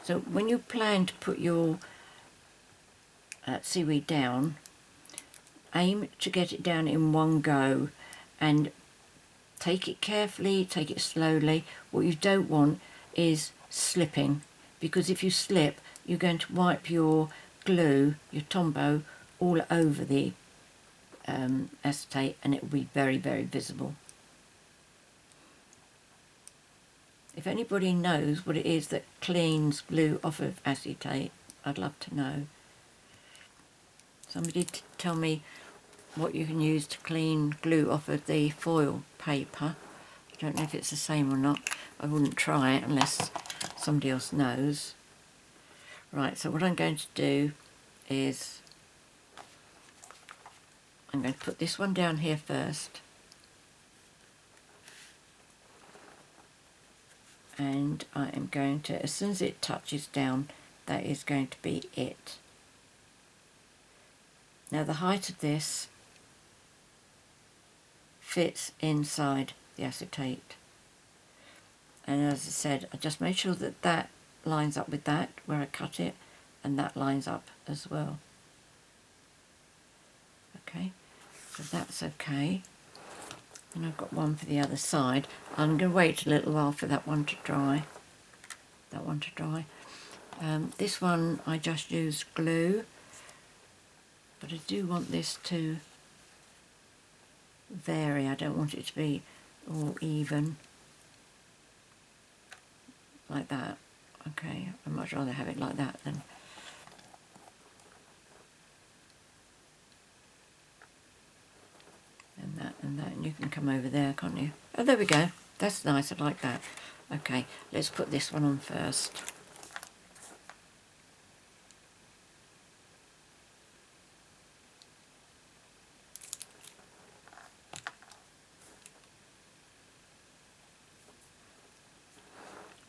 [SPEAKER 1] So when you plan to put your seaweed down, aim to get it down in one go and take it carefully, take it slowly. What you don't want is slipping, because if you slip, you're going to wipe your glue, your Tombow, all over the acetate, and it will be very, very visible. If anybody knows what it is that cleans glue off of acetate, I'd love to know. Somebody tell me what you can use to clean glue off of the foil paper. I don't know if it's the same or not. I wouldn't try it unless somebody else knows. Right, so what I'm going to do is I'm going to put this one down here first. And I am going to, as soon as it touches down, that is going to be it. Now the height of this fits inside the acetate. And as I said, I just made sure that that lines up with that where I cut it, and that lines up as well. Okay, so that's okay. And I've got one for the other side. I'm going to wait a little while for that one to dry. This one I just used glue, but I do want this to vary. I don't want it to be all even like that. Okay, I'd much rather have it like that than and that, and you can come over there, can't you? Oh, there we go. That's nice, I like that. Okay, let's put this one on first.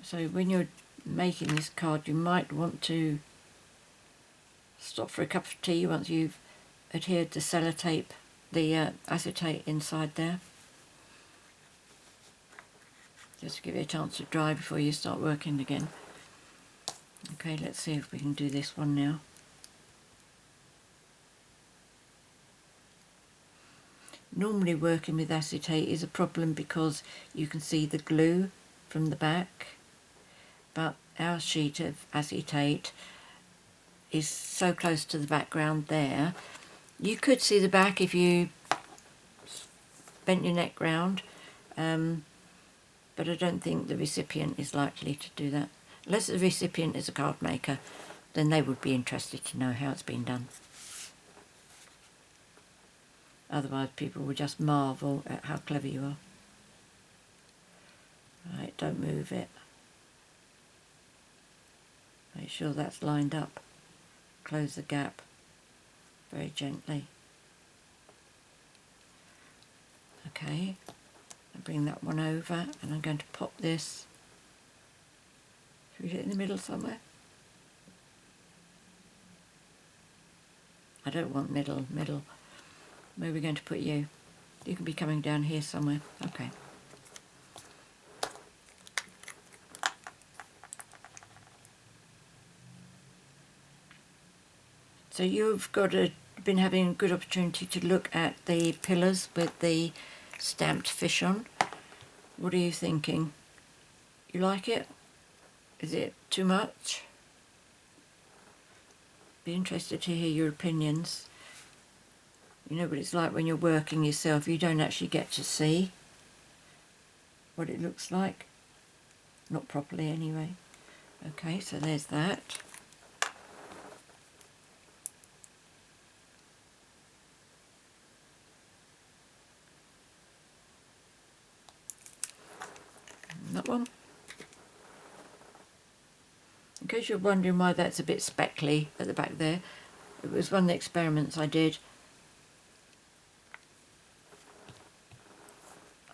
[SPEAKER 1] So when you're making this card, you might want to stop for a cup of tea once you've adhered the sellotape, the acetate inside there. Just to give it a chance to dry before you start working again. Okay, let's see if we can do this one now. Normally working with acetate is a problem because you can see the glue from the back, but our sheet of acetate is so close to the background there. You could see the back if you bent your neck round, but I don't think the recipient is likely to do that. Unless the recipient is a card maker, then they would be interested to know how it's been done. Otherwise people will just marvel at how clever you are. Right, don't move it. Make sure that's lined up. Close the gap very gently. Okay, I'll bring that one over and I'm going to pop this. Should we get it in the middle somewhere? I don't want middle. Where are we going to put you? You can be coming down here somewhere. Okay. So you've been having a good opportunity to look at the pillars with the stamped fish on. What are you thinking? You like it? Is it too much? Be interested to hear your opinions. You know what it's like when you're working yourself, you don't actually get to see what it looks like. Not properly anyway. Okay, so there's that. And that one. In case you're wondering why that's a bit speckly at the back there, it was one of the experiments I did.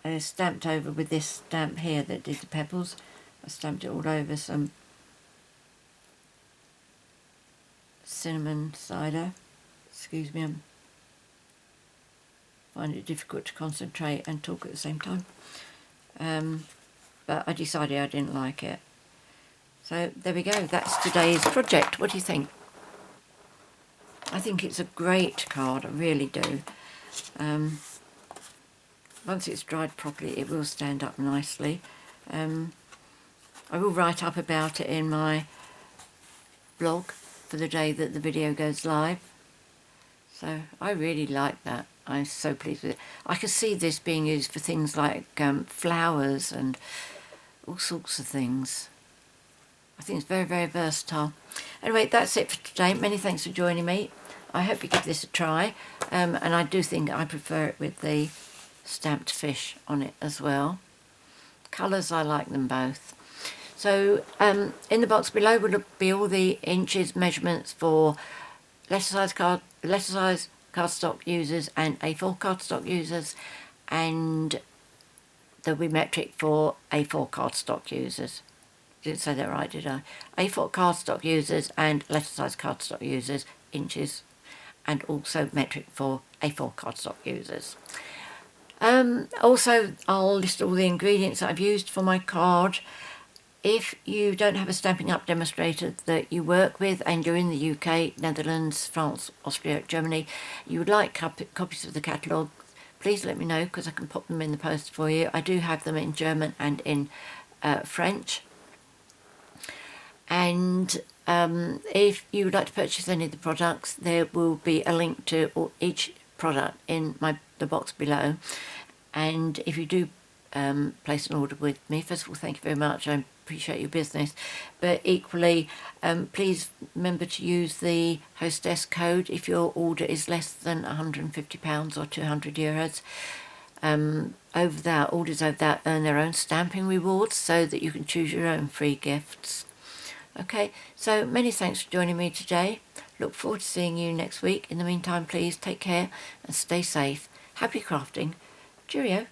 [SPEAKER 1] I stamped over with this stamp here that did the pebbles. I stamped it all over some cinnamon cider. Excuse me, I find it difficult to concentrate and talk at the same time. But I decided I didn't like it. So there we go, that's today's project. What do you think? I think it's a great card, I really do. Once it's dried properly, it will stand up nicely. I will write up about it in my blog for the day that the video goes live. So I really like that. I'm so pleased with it. I can see this being used for things like flowers and all sorts of things. I think it's very, very versatile. Anyway, that's it for today. Many thanks for joining me. I hope you give this a try. And I do think I prefer it with the stamped fish on it as well. Colours, I like them both. So in the box below will be all the inches measurements for letter size cardstock users and A4 cardstock users, and there'll be metric for A4 cardstock users. Didn't say that right, did I? A4 cardstock users and letter size cardstock users, inches, and also metric for A4 cardstock users. Also, I'll list all the ingredients that I've used for my card. If you don't have a Stampin' Up! Demonstrator that you work with and you're in the UK, Netherlands, France, Austria, Germany, you would like copies of the catalogue, please let me know because I can pop them in the post for you. I do have them in German and in French. And if you would like to purchase any of the products, there will be a link to each product in the box below. And if you do place an order with me, first of all, thank you very much. I appreciate your business. But equally, please remember to use the HOSTESS code if your order is less than £150 or 200 euros. Orders over that earn their own stamping rewards so that you can choose your own free gifts. Okay, so many thanks for joining me today. Look forward to seeing you next week. In the meantime, please take care and stay safe. Happy crafting. Cheerio.